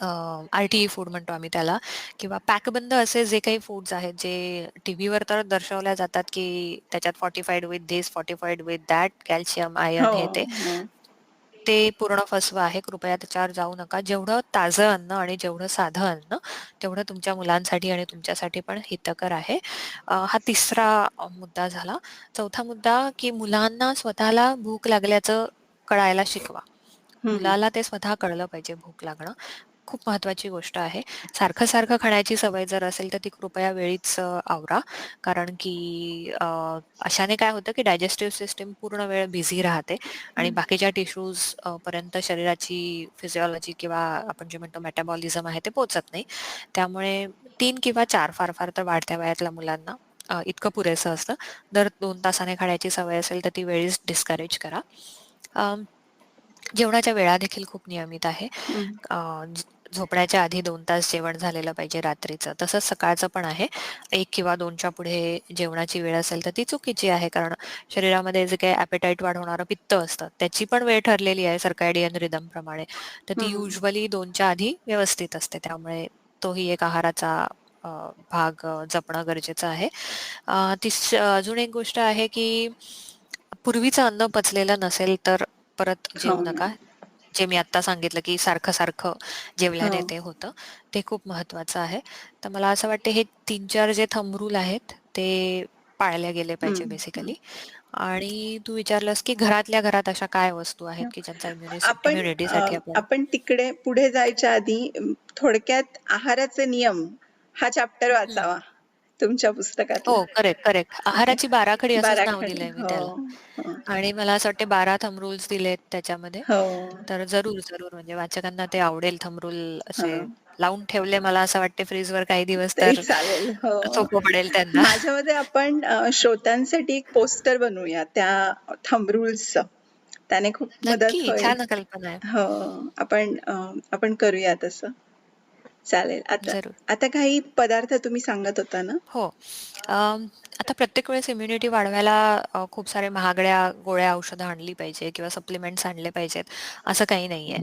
आर-टी-ई फूड म्हणतो आम्ही त्याला किंवा पॅकबंद असे जे काही फूड्स आहेत, जे टीव्हीवर तर दर्शवल्या जातात, की त्याच्यात fortified with this, fortified with that, calcium, हो, आयर्न हे ते. हो. ते पूर्ण फसवं आहे. कृपया त्याच्यावर जाऊ नका. जेवढं ताजं अन्न आणि जेवढं साधं अन्न, तेवढं तुमच्या मुलांसाठी आणि तुमच्यासाठी पण हितकर आहे. हा तिसरा मुद्दा झाला. चौथा मुद्दा, की मुलांना स्वतःला भूक लागल्याचं कळायला शिकवा. हं. मुलाला ते स्वतः कळलं पाहिजे भूक लागणं. खूप महत्वाची गोष्ट आहे. सारखं-सारखं खाण्याची सवय जर असेल, तर ती कृपया वेळीच आवरा. कारण की अशाने काय होतं, की डायजेस्टिव्ह सिस्टम पूर्ण वेळ बिझी राहते आणि हं. बाकीच्या टिश्यूज पर्यंत शरीराची फिजिओलॉजी किंवा आपण जे म्हणतो मेटाबॉलिझम आहे ते पोहोचत नाही. त्यामुळे 3 किंवा 4 फार-फार तर वाढत्या वयातल्या मुलांना इतकं पुरेसं असतं. दर 2 तासाने खाण्याची सवय असेल, तर ती वेळीच डिस्करेज करा. अ, जेवणाच्या वेळा देखील खूप नियमित आहे. हं. अ, झोपण्याच्या आधी 2 तास जेवण झालेलं पाहिजे रात्रीचं. तसंच सकाळचं पण आहे. 1 किंवा 2च्या पुढे जेवणाची वेळ असेल तर ती चुकीची आहे. कारण शरीरामध्ये जे काही ॲपेटाईट वाढवणारं पित्त असतं, त्याची पण वेळ ठरलेली आहे सर्कॅडियन रिदमप्रमाणे. तर ती हं. युजुअली 2च्या आधी व्यवस्थित असते. त्यामुळे तोही एक आहाराचा भाग जपणं गरजेचं आहे. अजून एक गोष्ट आहे की पूर्वीचं अन्न पचलेलं नसेल तर परत हो जेवू ना. नका. जे मी आत्ता सांगितलं, की सारखं-सारखं हो. जेवल्याने ते होतं. ते खूप महत्वाचं आहे. तर मला असं वाटतं हे 3-4 जे थंब रूल आहेत, ते पाळले गेले हं. पाहिजे हं. बेसिकली. आणि तू विचारलंस, की घरातल्या घरात अशा काय वस्तू आहेत, हो. की ज्यांचा आपण इम्युनिटीसाठी आपण आपण तिकडे पुढे जायच्या आधी थोडक्यात आहाराचे नियम हा चॅप्टर हं. वाचावा तुमच्या हो, पुस्तकातला. Correct, correct. ओके. आहाराची बाराखडी असंच नाव बाराखडी. दिलंय मी हो, त्याला. हो, आणि मला असं वाटतं 12 थंब रूल्स दिलेत त्याच्यामध्ये. हो, तर जरूर, जरूर म्हणजे वाचकांना ते आवडेल थंब रूल असे हो. लावून ठेवले मला असं वाटते फ्रीजवर काही दिवस तरी तर चालेल. हो. सोपं पडेल त्यांना. माझ्या मते आपण श्रोत्यांसाठी एक पोस्टर बनवूया त्या थंब रूल्सचं. त्याने खूप नक्की, मदत होईल. छान कल्पना आहे. हो. आपण करूया तसं. चालेल. आता जरूर. आता काही पदार्थ तुम्ही सांगत होता ना? हो. आता प्रत्येक वेळेस इम्युनिटी वाढवायला खूप सारे महागड्या गोळ्या औषधं आणली पाहिजे किंवा सप्लिमेंट्स आणले पाहिजेत, असं काही नाहीये.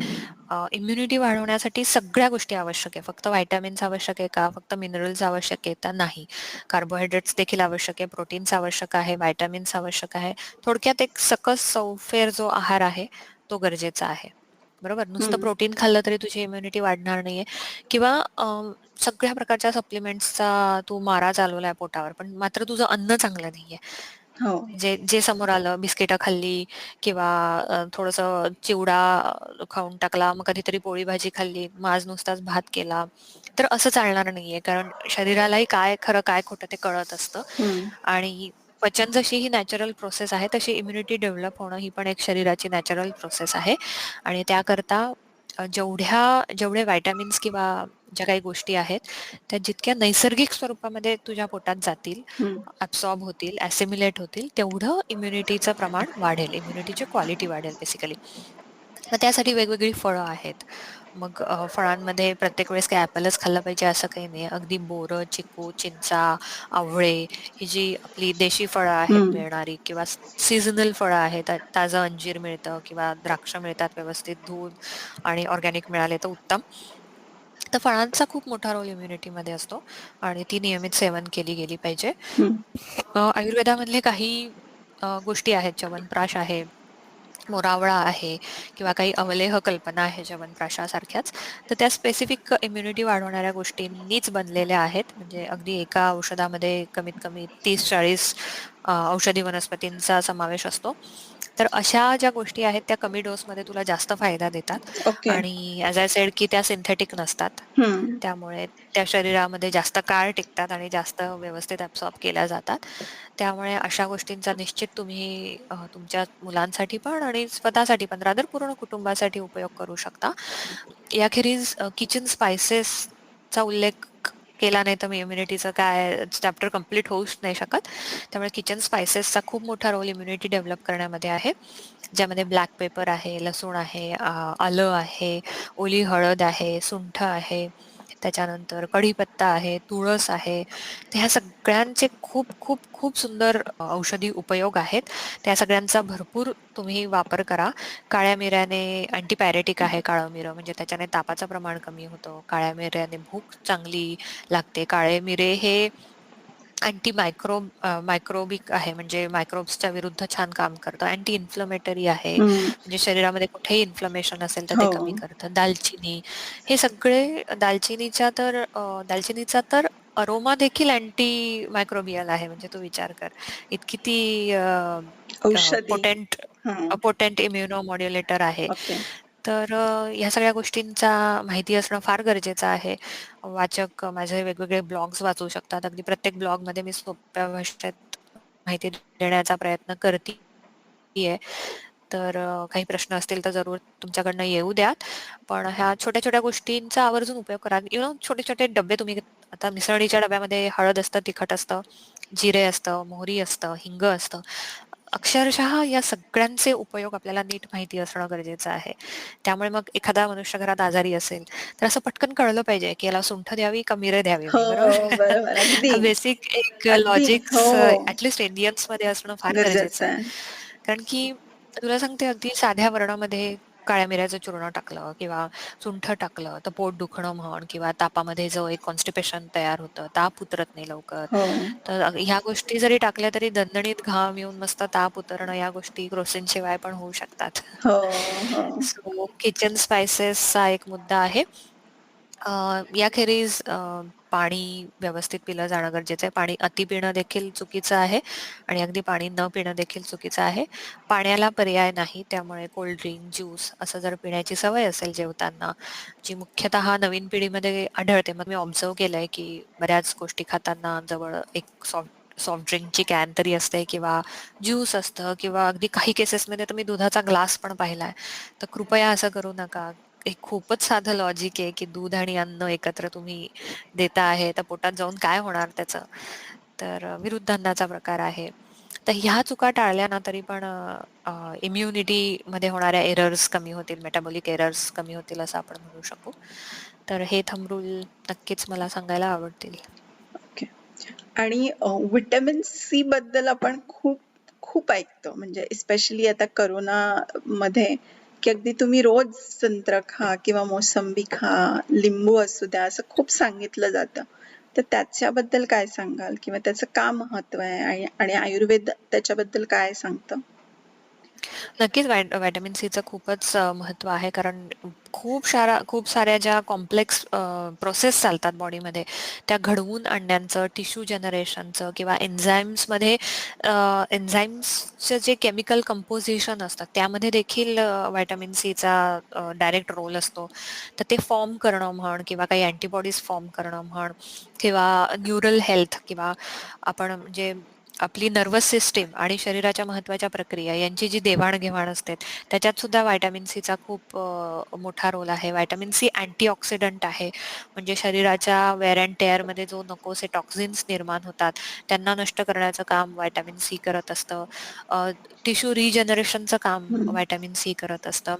इम्युनिटी वाढवण्यासाठी सगळ्या गोष्टी आवश्यक आहे. फक्त व्हिटॅमिन्स आवश्यक आहे का? फक्त मिनरल्स आवश्यक आहे का? नाही. कार्बोहायड्रेट्स देखील आवश्यक आहे, प्रोटीन्स आवश्यक आहे, व्हिटॅमिन्स आवश्यक आहे. थोडक्यात एक सकस चौफेर जो आहार आहे, तो गरजेचा आहे. बरोबर? नुसतं हं. प्रोटीन खाल्लं तरी तुझी इम्युनिटी वाढणार नाहीये किंवा सगळ्या प्रकारच्या सप्लिमेंट्सचा तू मारा चालवलाय पोटावर, पण मात्र तुझं अन्न चांगलं नाहीये. हो. जे जे समोर आलं, बिस्किटं खाल्ली किंवा थोडंसं चिवडा खाऊन टाकला, मग कधीतरी पोळी भाजी खाल्ली, मग आज नुसताच भात केला, तर असं चालणार नाहीये. कारण शरीरालाही काय खरं, काय खोटं ते कळत असतं हं. आणि पचन जशी ही नॅचरल प्रोसेस आहे, तशी इम्युनिटी डेव्हलप होणं ही पण एक शरीराची नॅचरल प्रोसेस आहे आणि त्याकरता जेवढे व्हिटॅमिन्स किंवा ज्या काही गोष्टी आहेत, त्या जितक्या नैसर्गिक स्वरूपामध्ये तुझ्या पोटात जातील, हं. ॲब्सॉर्ब होतील, ॲसिम्युलेट होतील, तेवढं इम्युनिटीचं प्रमाण वाढेल, इम्युनिटीची क्वालिटी वाढेल बेसिकली. मग त्यासाठी वेगवेगळी फळं आहेत. मग फळांमध्ये प्रत्येक वेळेस काही ॲपलच खाल्लं पाहिजे असं काही नाही. अगदी बोरं, चिकू, चिंचा, आवळे ही जी आपली देशी फळं आहेत हं. मिळणारी किंवा सीझनल फळं आहेत, ताजं अंजीर मिळतं किंवा द्राक्ष मिळतात व्यवस्थित धुवून आणि ऑर्गॅनिक मिळाले तर उत्तम. तर फळांचा खूप मोठा रोल इम्युनिटीमध्ये असतो आणि ती नियमित सेवन केली गेली पाहिजे. हं. आयुर्वेदामधले काही गोष्टी आहेत, च्यवनप्राश आहे, मोरावळा आहे किंवा काही अवलेह कल्पना आहे च्यवनप्राशासारख्याच. तर त्या स्पेसिफिक इम्युनिटी वाढवणाऱ्या गोष्टींनीच बनलेल्या आहेत. म्हणजे अगदी एका औषधामध्ये कमीत कमी 30-40 औषधी वनस्पतींचा समावेश असतो. तर अशा ज्या गोष्टी आहेत त्या कमी डोसमध्ये तुला जास्त फायदा देतात ओके. आणि ॲज आय सेड की त्या सिंथेटिक नसतात. हं. त्यामुळे त्या शरीरामध्ये जास्त काळ टिकतात आणि जास्त व्यवस्थित ॲब्सॉर्ब केल्या जातात. त्यामुळे अशा गोष्टींचा निश्चित तुम्ही तुमच्या मुलांसाठी पण आणि स्वतःसाठी पण रादर पूर्ण कुटुंबासाठी उपयोग करू शकता. याखेरीज किचन स्पाइसेसचा उल्लेख केला नाही तर मी इम्युनिटीचं काय चॅप्टर कम्प्लीट होऊच नाही शकत. त्यामुळे किचन स्पायसेसचा खूप मोठा रोल इम्युनिटी डेव्हलप करण्यामध्ये आहे, ज्यामध्ये ब्लॅक पेपर आहे, लसूण आहे, आलं आहे, ओली हळद आहे, सुंठ आहे, त्याच्यानंतर कढीपत्ता आहे, तुळस आहे. तर ह्या सगळ्यांचे खूप खूप खूप सुंदर औषधी उपयोग आहेत. त्या सगळ्यांचा भरपूर तुम्ही वापर करा. काळ्या मिऱ्याने अँटीपायरेटिक आहे काळं मिरं, म्हणजे त्याच्याने तापाचं प्रमाण कमी होतं. काळ्या मिऱ्याने भूक चांगली लागते. काळे मिरे हे अँटी मायक्रोबिक आहे, म्हणजे मायक्रोब्सच्या विरुद्ध छान काम करतं. अँटी इन्फ्लमेटरी आहे, हं. म्हणजे शरीरामध्ये कुठेही इन्फ्लमेशन असेल तर ते हो. कमी करतं. दालचिनी, हे सगळे दालचिनीचा तर अरोमा देखील अँटी मायक्रोबियल आहे. म्हणजे तू विचार कर, इतकी ती औषधी. पोटेंट हां. पोटेंट इम्युनोमॉड्युलेटर आहे. ओके. तर ह्या सगळ्या गोष्टींचा माहिती असणं फार गरजेचं आहे. वाचक माझे वेगवेगळे ब्लॉग्स वाचू शकतात. अगदी प्रत्येक ब्लॉगमध्ये मी सोप्या भाषेत माहिती देण्याचा प्रयत्न करतीये. तर काही प्रश्न असतील तर जरूर तुमच्याकडनं येऊ द्यात. पण ह्या छोट्या-छोट्या गोष्टींचा आवर्जून उपयोग करा. छोटे-छोटे डब्बे तुम्ही आता मिसळीच्या डब्यामध्ये हळद असतं, तिखट असतं, जिरे असतं, मोहरी असतं, हिंग असतं. अक्षरशः या सगळ्यांचे उपयोग आपल्याला नीट माहिती असणं गरजेचं आहे. त्यामुळे मग एखादा मनुष्य घरात आजारी असेल, तर असं पटकन कळलं पाहिजे, की याला सुंठ द्यावी का मिरं द्यावी हो, मी, बरोबर? बरोबर. अगदी. हा बेसिक एक अगदी. हो, लॉजिक्स हो. ॲटलीस्ट इंडियन्समध्ये असणं फार गरजेचं गरजेचं आहे. आहे. कारण की तुला सांगते, अगदी साध्या वर्णामध्ये काळ्या मिऱ्याचं चूर्ण टाकलं किंवा सुंठ टाकलं तर पोट दुखणं म्हण, किंवा तापामध्ये जो एक कॉन्स्टिपेशन तयार होतं, ताप उतरत नाही लवकर. हो. तर ह्या गोष्टी जरी टाकल्या तरी दणदणीत घाम येऊन मस्त ताप उतरणं, या गोष्टी क्रोसिनशिवाय पण होऊ शकतात. हो, हो. सो किचन स्पायसेसचा एक मुद्दा आहे. याखेरीज पाणी व्यवस्थित पिलं जाणं गरजेचं आहे. पाणी अति पिणं देखील चुकीचं आहे आणि अगदी पाणी न पिणं देखील चुकीचं आहे. पाण्याला पर्याय नाही, त्यामुळे कोल्ड ड्रिंक, ज्यूस असं जर पिण्याची सवय असेल जेवताना, जी मुख्यतः नवीन पिढीमध्ये आढळते. मग मी ऑब्झर्व्ह केलंय, की बऱ्याच गोष्टी खाताना जवळ एक सॉफ्ट सॉफ्ट ड्रिंकची कॅन तरी असते, किंवा ज्यूस असतं, किंवा अगदी काही केसेसमध्ये तर मी दुधाचा ग्लास पण पाहिलाय. तर कृपया असं करू नका. एक खूपच साधं लॉजिक आहे, की दूध आणि अन्न एकत्र तुम्ही देता आहे, तर पोटात जाऊन काय होणार त्याचं? तर विरुद्ध अन्नाचा प्रकार आहे. तर ह्या चुका टाळल्या ना तरी पण इम्युनिटीमध्ये होणाऱ्या एरर्स कमी होतील, मेटाबॉलिक एरर्स कमी होतील असं आपण म्हणू शकू. तर हे थंब रूल नक्कीच मला सांगायला आवडतील. ओके. आणि व्हिटॅमिन सी बद्दल आपण खूप खूप ऐकतो, म्हणजे स्पेशली आता मध्ये, की अगदी तुम्ही रोज संत्र खा किंवा मोसंबी खा, लिंबू असू द्या, असं खूप सांगितलं जातं. तर त्याच्याबद्दल काय सांगाल, किंवा त्याचं का महत्व आहे, आणि आयुर्वेद त्याच्याबद्दल काय सांगतं? नक्कीच व्हिटॅमिन सीचं खूपच महत्त्व आहे, कारण खूप साऱ्या ज्या कॉम्प्लेक्स प्रोसेस चालतात बॉडीमध्ये, त्या घडवून आणण्याचं, टिश्यू जनरेशनचं, किंवा एन्झाईम्समध्ये एन्झाईम्सचं जे केमिकल कंपोजिशन असतं त्यामध्ये देखील व्हिटॅमिन सीचा डायरेक्ट रोल असतो. तर ते फॉर्म करणं म्हण, किंवा काही अँटीबॉडीज फॉर्म करणं म्हण, किंवा न्यूरल हेल्थ, किंवा आपण म्हणजे आपली नर्वस सिस्टीम आणि शरीराच्या महत्वाच्या प्रक्रिया यांची जी देवाणघेवाण असते, त्याच्यात सुद्धा व्हिटॅमिन सीचा खूप मोठा रोल आहे. व्हिटॅमिन सी अँटीऑक्सिडंट आहे, म्हणजे शरीराच्या वेअर अँड टेअरमध्ये जो नकोसे टॉक्झिन्स निर्माण होतात त्यांना नष्ट करण्याचं काम व्हिटॅमिन सी करत असतं. टिश्यू रिजनरेशनचं काम हम्म. व्हिटॅमिन सी करत असतं.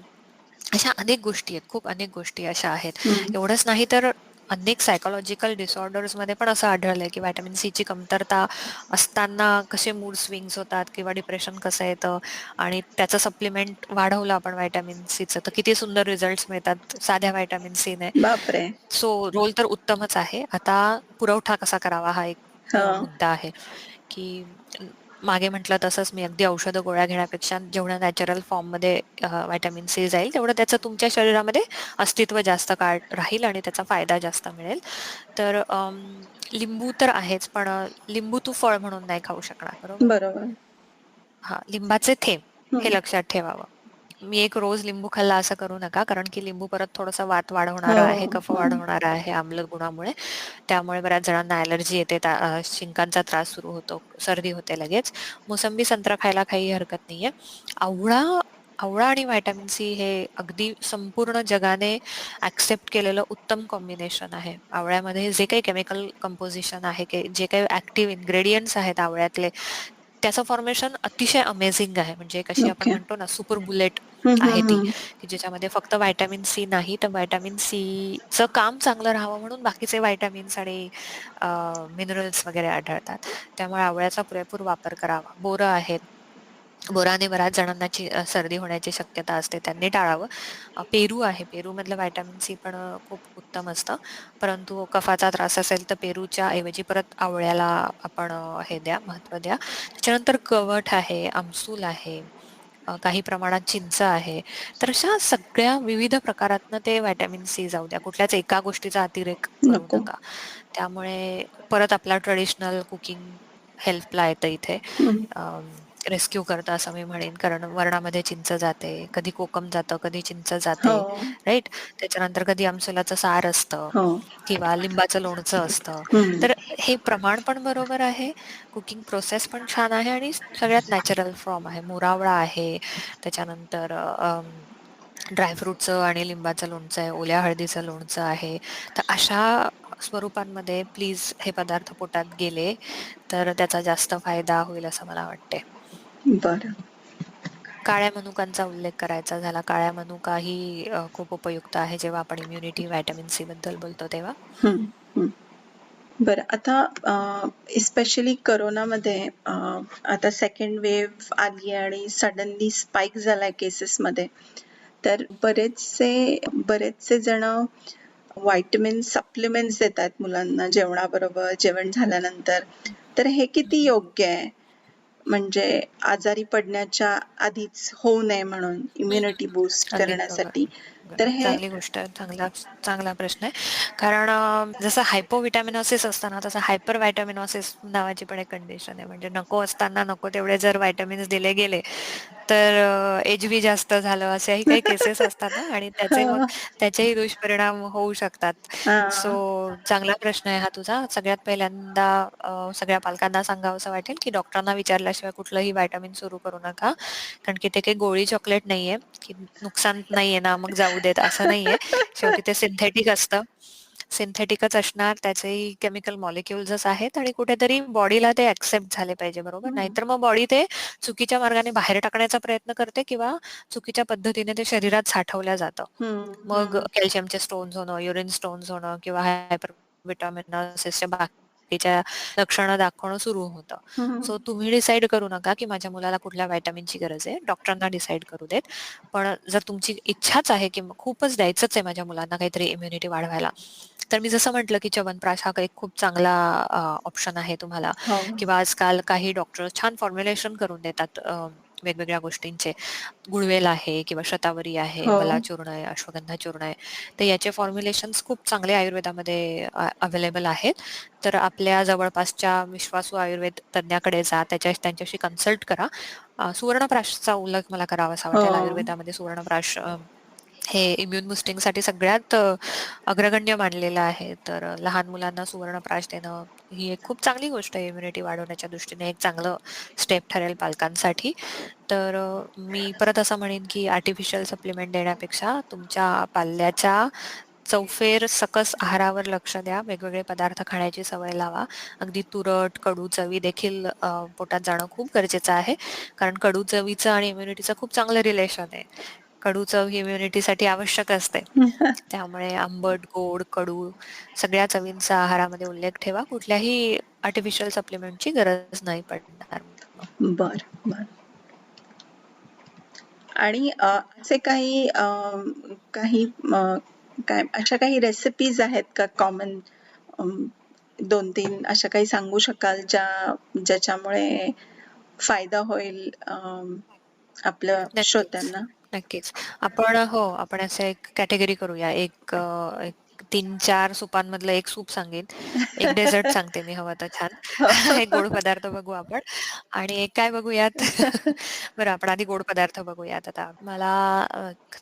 अशा अनेक गोष्टी आहेत, खूप अनेक गोष्टी अशा आहेत. हम्म. एवढंच नाही तर अनेक सायकोलॉजिकल डिसऑर्डर्समध्ये पण असं आढळलंय, की व्हिटॅमिन सीची कमतरता असताना कसे मूड स्विंग्स होतात, किंवा डिप्रेशन कसं येतं, आणि त्याचं सप्लिमेंट वाढवलं आपण व्हिटॅमिन सीचं तर किती सुंदर रिझल्ट्स मिळतात साध्या व्हिटॅमिन सीने. बापरे. सो रोल तर उत्तमच आहे. आता पुरवठा कसा करावा हा एक हा. मुद्दा आहे, की मागे म्हटलं तसंच मी अगदी औषधं गोळ्या घेण्यापेक्षा जेवढं नॅचरल फॉर्ममध्ये व्हिटॅमिन सी जाईल तेवढं त्याचं तुमच्या शरीरामध्ये अस्तित्व जास्त काळ राहील आणि त्याचा फायदा जास्त मिळेल. तर लिंबू तर आहेच, पण लिंबू तू फळ म्हणून नाही खाऊ शकणार, बरोबर? बरोबर. हां, लिंबाचे थेंब हे हम्म. लक्षात ठेवावं. मी एक रोज लिंबू खाल्ला असं करू नका, कारण की लिंबू परत थोडासा वात हो. वाढवणारा आहे, कफ हो. वाढवणारा आहे आम्ल गुणामुळे. त्यामुळे बऱ्याच जणांना ॲलर्जी येते, शिंकांचा त्रास सुरू होतो, सर्दी होते लगेच. मोसंबी, संत्रा खायला काही हरकत नाहीये. आवळा आवळा आणि व्हिटॅमिन सी हे अगदी संपूर्ण जगाने ॲक्सेप्ट केलेलं उत्तम कॉम्बिनेशन आहे. आवळ्यामध्ये जे काही केमिकल कंपोझिशन आहे, जे काही ॲक्टिव्ह इन्ग्रेडियंट्स आहेत आवळ्यातले, त्याचं फॉर्मेशन अतिशय अमेझिंग आहे. म्हणजे एक अशी आपण ओके. म्हणतो ना सुपर बुलेट हं, आहे हं, ती, हं. की ज्याच्यामध्ये फक्त व्हिटॅमिन सी नाही, तर व्हिटॅमिन सीचं काम चांगलं राहावं म्हणून बाकीचे व्हिटॅमिन्स आणि मिनरल्स वगैरे आढळतात. त्यामुळे आवळ्याचा पुरेपूर वापर करावा. बोरं आहेत. बोराने बऱ्याच जणांना सर्दी होण्याची शक्यता असते, त्यांनी टाळावं. पेरू आहे, पेरूमधलं व्हिटॅमिन सी पण खूप उत्तम असतं. परंतु कफाचा त्रास असेल तर पेरूच्या ऐवजी परत आवळ्याला आपण हे द्या, महत्त्व द्या. त्याच्यानंतर कवठ आहे, आमसूल आहे, काही प्रमाणात चिंच आहे. तर अशा सगळ्या विविध प्रकारातनं ते व्हिटॅमिन सी जाऊ द्या. कुठल्याच एका गोष्टीचा अतिरेक करू नको. नका. त्यामुळे परत आपला ट्रेडिशनल कुकिंग हेल्पला येतं इथे. हं. रेस्क्यू करतं असं मी म्हणेन. कारण वरणामध्ये चिंच जाते, कधी कोकम जातं, कधी चिंच हो, जाते, राइट? त्याच्यानंतर कधी आमसुलाचं सार असतं हो. किंवा लिंबाचं लोणचं असतं. हं. तर हे प्रमाण पण बरोबर आहे, कुकिंग प्रोसेस पण छान आहे आणि सगळ्यात नॅचरल फॉर्म आहे. मोरावळा आहे, त्याच्यानंतर ड्रायफ्रुटचं आणि लिंबाचं लोणचं आहे, ओल्या हळदीचं लोणचं आहे. तर अशा स्वरूपांमध्ये प्लीज हे पदार्थ पोटात गेले, तर त्याचा जास्त फायदा होईल असं मला वाटते. बरं. काळ्या मनुकांचा उल्लेख करायचा झाला. काळ्या मनुका ही खूप उपयुक्त आहे जेव्हा आपण इम्युनिटी व्हिटॅमिन सी बद्दल बोलतो तेव्हा. हं, हं. बरं आता स्पेशली कोरोनामध्ये आता सेकंड वेव्ह आली आणि सडनली स्पाइक झालाय केसेसमध्ये. तर बरेचसे जण व्हिटॅमिन सप्लिमेंट्स देतात मुलांना जेवणाबरोबर, जेवण झाल्यानंतर. तर हे किती हं, योग्य आहे? म्हणजे आजारी पडण्याच्या आधीच होऊ नये म्हणून हं. इम्युनिटी बूस्ट अगदी बरोबर. करण्यासाठी. तर बरोबर. हे चांगली गोष्ट आहे. चांगला चांगला प्रश्न आहे. कारण जसं हायपोव्हिटॅमिनॉसिस असतं ना, तसं हायपर व्हिटॅमिनॉसिस नावाची पण एक कंडिशन आहे. म्हणजे नको असताना नको तेवढे जर व्हिटॅमिन्स दिले गेले, तर एच-बी जास्त झालं अशाही काही केसेस असतात ना आणि हां, त्याचेही दुष्परिणाम होऊ शकतात. सो हां. चांगला प्रश्न आहे हा तुझा. सगळ्यात पहिल्यांदा सगळ्या पालकांना सांगावसं वाटेल, की डॉक्टरांना विचारल्याशिवाय कुठलंही व्हिटॅमिन सुरू करू नका. कारण की ते काही गोळी चॉकलेट नाहीये, की नुकसान नाहीये ना, मग जाऊ देत असं नाहीये. शेवटी ते सिंथेटिक असतं. सिंथेटिकच असणार, त्याचेही केमिकल मॉलिक्युल्सच आहेत आणि कुठेतरी बॉडीला ते ॲक्सेप्ट झाले पाहिजे, बरोबर? हं, नाहीतर मग बॉडी ते चुकीच्या मार्गाने बाहेर टाकण्याचा प्रयत्न करते किंवा चुकीच्या पद्धतीने ते शरीरात साठवलं जातं. हं, मग हं, कॅल्शियमचे स्टोन्स होणं, युरिन स्टोन्स होणं किंवा हायपर व्हिटॅमिनॉसिसच्या बाकीच्या लक्षणं दाखवणं सुरू होतं. हं. सो तुम्ही डिसाईड करू नका, की माझ्या मुलाला कुठल्या व्हिटॅमिनची गरज आहे. डॉक्टरांना डिसाईड करू देत. पण जर तुमची इच्छाच आहे, की खूपच द्यायचंच आहे माझ्या मुलांना काहीतरी इम्युनिटी वाढवायला, तर मी जसं म्हटलं, की च्यवनप्राश हा एक खूप चांगला ऑप्शन आहे तुम्हाला हो, किंवा आजकाल काही डॉक्टर छान फॉर्म्युलेशन करून देतात वेगवेगळ्या गोष्टींचे. गुळवेल आहे किंवा शतावरी आहे, हो. बलाचूर्ण आहे, अश्वगंधा चूर्ण आहे. तर याचे फॉर्म्युलेशन्स खूप चांगले आयुर्वेदामध्ये अवेलेबल आहेत. तर आपल्या जवळपासच्या विश्वासू आयुर्वेद तज्ञाकडे जा, त्यांच्याशी कन्सल्ट करा. सुवर्णप्राशचा उल्लेख मला करावासा हो. वाटेल. आयुर्वेदामध्ये सुवर्णप्राश हे इम्युन बुस्टिंगसाठी सगळ्यात अग्रगण्य मानलेलं आहे. तर लहान मुलांना सुवर्णप्राश देणं ही एक खूप चांगली गोष्ट आहे इम्युनिटी वाढवण्याच्या दृष्टीने एक चांगलं स्टेप ठरेल पालकांसाठी. तर मी परत असं म्हणेन, की आर्टिफिशियल सप्लिमेंट देण्यापेक्षा तुमच्या पाल्याच्या चौफेर सकस आहारावर लक्ष द्या. वेगवेगळे पदार्थ खाण्याची सवय लावा. अगदी तुरट, कडू चवी देखील पोटात जाणं खूप गरजेचं आहे. कारण कडू चवीचं आणि इम्युनिटीचं खूप चांगलं रिलेशन आहे. कडू चव ही इम्युनिटीसाठी आवश्यक असते. त्यामुळे आंबट, गोड, कडू सगळ्या चवींचा आहारामध्ये उल्लेख ठेवा. कुठल्याही आर्टिफिशियल सप्लिमेंटची गरज नाही पडणार मग. बरं, बरं. आणि असे काही काय अशा काही रेसिपीज आहेत का कॉमन 2-3 अशा काही सांगू शकाल ज्याच्यामुळे फायदा होईल आपल्या नक्कीच, श्रोत्यांना? नक्कीच. आपण असं एक कॅटेगरी करूया. एक 3-4 सूपांमधलं एक सूप सांगेन. एक डेझर्ट सांगते मी हवं तर छान. एक गोड पदार्थ बघू आपण आणि एक काय बघूयात? बरं आपण आधी गोड पदार्थ बघूयात आता. मला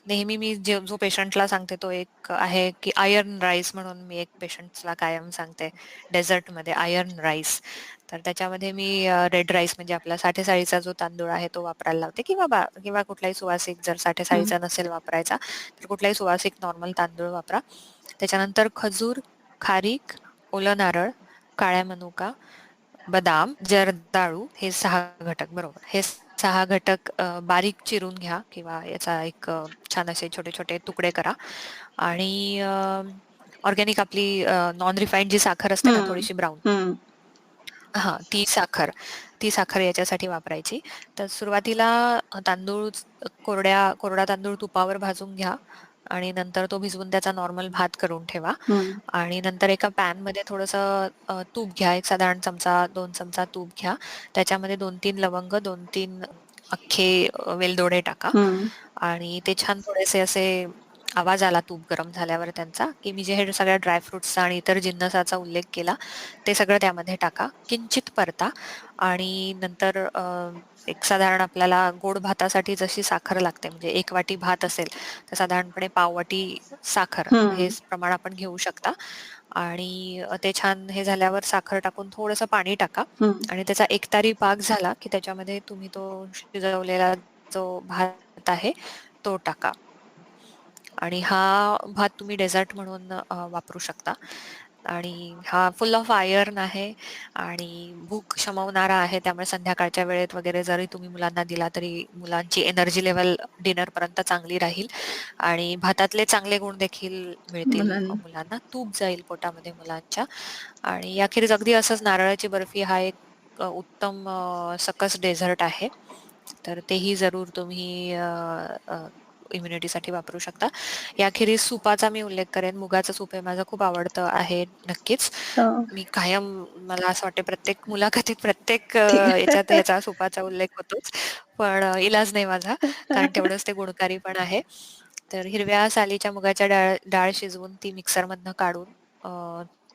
नेहमी मी जो पेशंटला सांगते तो एक आहे, की आयर्न राईस म्हणून मी एक पेशंट्सला कायम सांगते डेझर्टमध्ये आयर्न राईस. तर त्याच्यामध्ये मी रेड राईस म्हणजे आपला साठेसाळीचा जो तांदूळ आहे तो वापरायला लावते किंवा कुठलाही सुवासिक जर हं. साठेसाळीचा नसेल वापरायचा तर कुठलाही सुवासिक नॉर्मल तांदूळ वापरा. त्याच्यानंतर खजूर, खारीक, ओलं नारळ, काळ्या मनुका, बदाम, जर्दाळू हे 6 घटक बरोबर. हे 6 घटक बारीक चिरून घ्या किंवा याचा एक छान असे छोटे-छोटे तुकडे करा आणि ऑर्गॅनिक आपली नॉन रिफाइंड जी साखर असते ना हं. थोडीशी ब्राऊन हं. हां, ती साखर याच्यासाठी वापरायची. तर सुरुवातीला कोरडा तांदूळ तुपावर भाजून घ्या आणि नंतर तो भिजवून त्याचा नॉर्मल भात करून ठेवा हं. आणि नंतर एका पॅनमध्ये थोडंसं तूप घ्या. एक साधारण चमचा, 2 चमचा तूप घ्या. त्याच्यामध्ये 2-3 लवंग, 2-3 अख्खे वेलदोडे टाका हं. आणि ते छान थोडेसे असे आवाज आला तूप गरम झाल्यावर त्यांचा, की मी जे हे सगळ्या ड्राय फ्रुट्सचा आणि इतर जिन्नसाचा उल्लेख केला, ते सगळं त्यामध्ये टाका. किंचित परता आणि नंतर एक साधारण आपल्याला गोड भातासाठी जशी साखर लागते म्हणजे 1 वाटी भात असेल, तर साधारणपणे पाव वाटी साखर हे हं. प्रमाण आपण घेऊ शकता आणि ते छान हे झाल्यावर साखर टाकून थोडंसं पाणी टाका हं. आणि त्याचा एकतारी पाक झाला, की त्याच्यामध्ये तुम्ही तो शिजवलेला जो भात आहे, तो टाका. आणि हा भात तुम्ही डेझर्ट म्हणून वापरू शकता आणि हा फुल ऑफ आयर्न आहे आणि भूक शमवणारा आहे. त्यामुळे संध्याकाळच्या वेळेत वगैरे जरी तुम्ही मुलांना दिला तरी मुलांची एनर्जी लेव्हल डिनरपर्यंत चांगली राहील आणि भातातले चांगले गुण देखील मिळतील मुलांना. मुलांना. तूप जाईल पोटामध्ये मुलांच्या आणि अखेरीस अगदी असंच नारळाची बर्फी हा एक उत्तम सकस डेझर्ट आहे. तर तेही जरूर तुम्ही इम्युनिटीसाठी वापरू शकता. याखेरीज सुपाचा मी उल्लेख करेन. मुगाचं सूप हे माझं खूप आवडतं आहे नक्कीच. हो. मी कायम मला असं वाटतं प्रत्येक मुलाखतीत प्रत्येक ठीक याच्यात आहे. याचा सुपाचा उल्लेख होतोच. पण इलाज नाही माझा. कारण तेवढंच ते गुणकारी पण आहे. तर हिरव्या सालीच्या मुगाच्या डाळ डाळ शिजवून ती मिक्सरमधनं काढून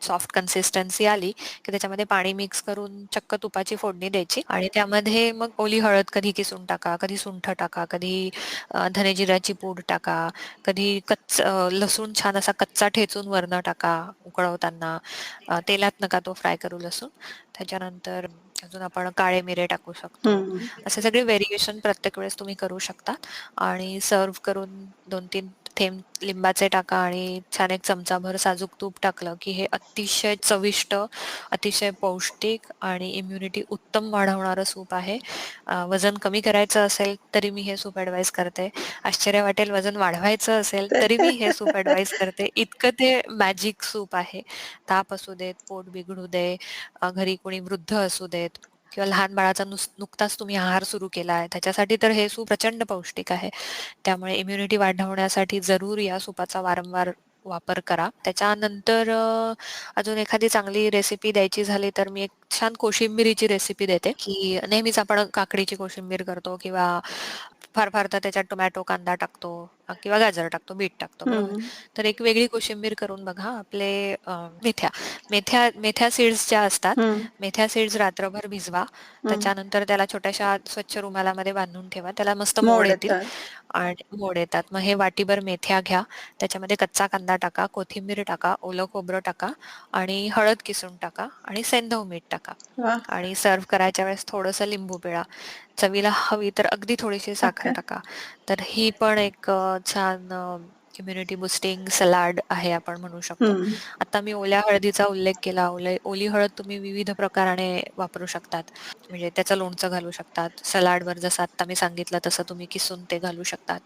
सॉफ्ट कन्सिस्टन्सी आली, की त्याच्यामध्ये पाणी मिक्स करून चक्क तुपाची फोडणी द्यायची आणि त्यामध्ये मग ओली हळद कधी किसून टाका, कधी सुंठ टाका, कधी धने जिऱ्याची पूड टाका, कधी लसूण छान असा कच्चा ठेचून वरनं टाका उकळवताना. तेलात नका तो फ्राय करू लसूण. त्याच्यानंतर अजून आपण काळे मिरे टाकू शकतो. हं. असे सगळे व्हेरिएशन प्रत्येक वेळेस तुम्ही करू शकता आणि सर्व्ह करून 2-3 थेंब लिंबाचे टाका आणि छान एक चमचाभर साजूक तूप टाकलं, की हे अतिशय चविष्ट, अतिशय पौष्टिक आणि इम्युनिटी उत्तम वाढवणारं सूप आहे. वजन कमी करायचं असेल तरी मी हे सूप ॲडवाईस करते. आश्चर्य वाटेल वजन वाढवायचं असेल तरी मी हे सूप ॲडवाईस करते. इतकं ते मॅजिक सूप आहे. ताप असू देत, पोट बिघडू दे, घरी कोणी वृद्ध असू देत किंवा लहान बाळाचा नुकताच तुम्ही आहार सुरू केलाय, त्याच्यासाठी तर हे सूप प्रचंड पौष्टिक आहे. त्यामुळे इम्युनिटी वाढवण्यासाठी जरूर या सुपाचा वारंवार वापर करा. त्याच्यानंतर अजून एखादी चांगली रेसिपी द्यायची झाली तर मी एक छान कोशिंबिरीची रेसिपी देते, की नेहमीच आपण काकडीची कोशिंबीर करतो किंवा फार तर त्याच्यात टोमॅटो, कांदा टाकतो किंवा गाजर टाकतो, बीट टाकतो, बरोबर? हं. तर एक वेगळी कोशिंबीर करून बघा. आपले मेथ्या मेथ्या मेथ्या सीड्स ज्या असतात, हं. मेथ्या सीड्स रात्रभर भिजवा. हं. त्याच्यानंतर त्याला छोट्याशा स्वच्छ रुमालामध्ये बांधून ठेवा. त्याला मस्त मोड मोड येतील येतात. आणि मोड येतात. मग हे वाटीभर मेथ्या घ्या. त्याच्यामध्ये कच्चा कांदा टाका, कोथिंबीर टाका, ओलं खोबरं टाका आणि हळद किसून टाका आणि सेंधव मीठ टाका वाह! आणि सर्व्ह करायच्या वेळेस थोडंसं लिंबू पिळा. चवीला हवी तर अगदी थोडीशी साखर साखर. टाका. तर ही पण एक छान इम्युनिटी बुस्टिंग सलाड आहे आपण म्हणू शकतो. हं. आता मी ओल्या हळदीचा उल्लेख केला. ओली हळद तुम्ही विविध प्रकाराने वापरू शकतात. म्हणजे त्याचं लोणचं घालू शकतात. सलाडवर जसं आत्ता मी सांगितलं तसं तुम्ही किसून ते घालू शकतात.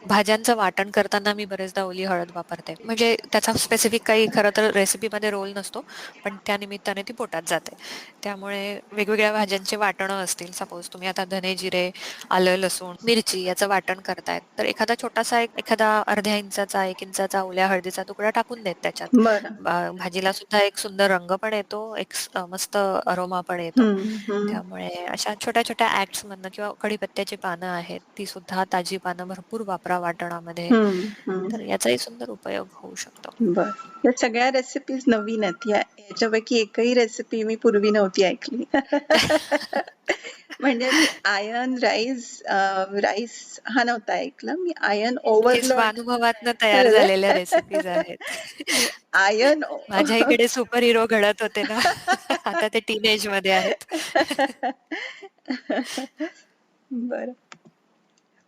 भाज्यांचं वाटण करताना मी बरेचदा ओली हळद वापरते. म्हणजे त्याचा स्पेसिफिक काही खरं तर रेसिपीमध्ये रोल नसतो. पण त्या निमित्ताने ती पोटात जाते. त्यामुळे वेगवेगळ्या भाज्यांचे वाटणं असतील, सपोज तुम्ही आता धने, जिरे, आलं, लसूण, मिरची याचं वाटण करतायत, तर एखादा अर्ध्या इंचाचा, 1 इंचाचा ओल्या हळदीचा तुकडा टाकून देत त्याच्यात. बरं. भाजीला सुद्धा एक सुंदर रंग पण येतो, एक मस्त अरोमा पण येतो. हं. हं. त्यामुळे अशा छोट्या-छोट्या ॲक्ट्समधनं किंवा कढीपत्त्याची पानं आहेत, ती सुद्धा ताजी पानं भरपूर वापरा वाटणामध्ये. हं. हं. तर याचाही सुंदर उपयोग होऊ शकतो. बरं. या सगळ्या रेसिपीज नवीन आहेत. याच्यापैकी एकही रेसिपी मी पूर्वी नव्हती ऐकली. म्हणजे मी आयर्न राईस हा नव्हता ऐकला. मी आयर्न हे ओव्हरलोड स्वानुभवातनं तयार झालेल्या रेसिपीज आहेत. मी आयर्न माझ्या इकडे सुपर हिरो घडत होते ना, आता ते टीनेज मध्ये आहेत. बरं.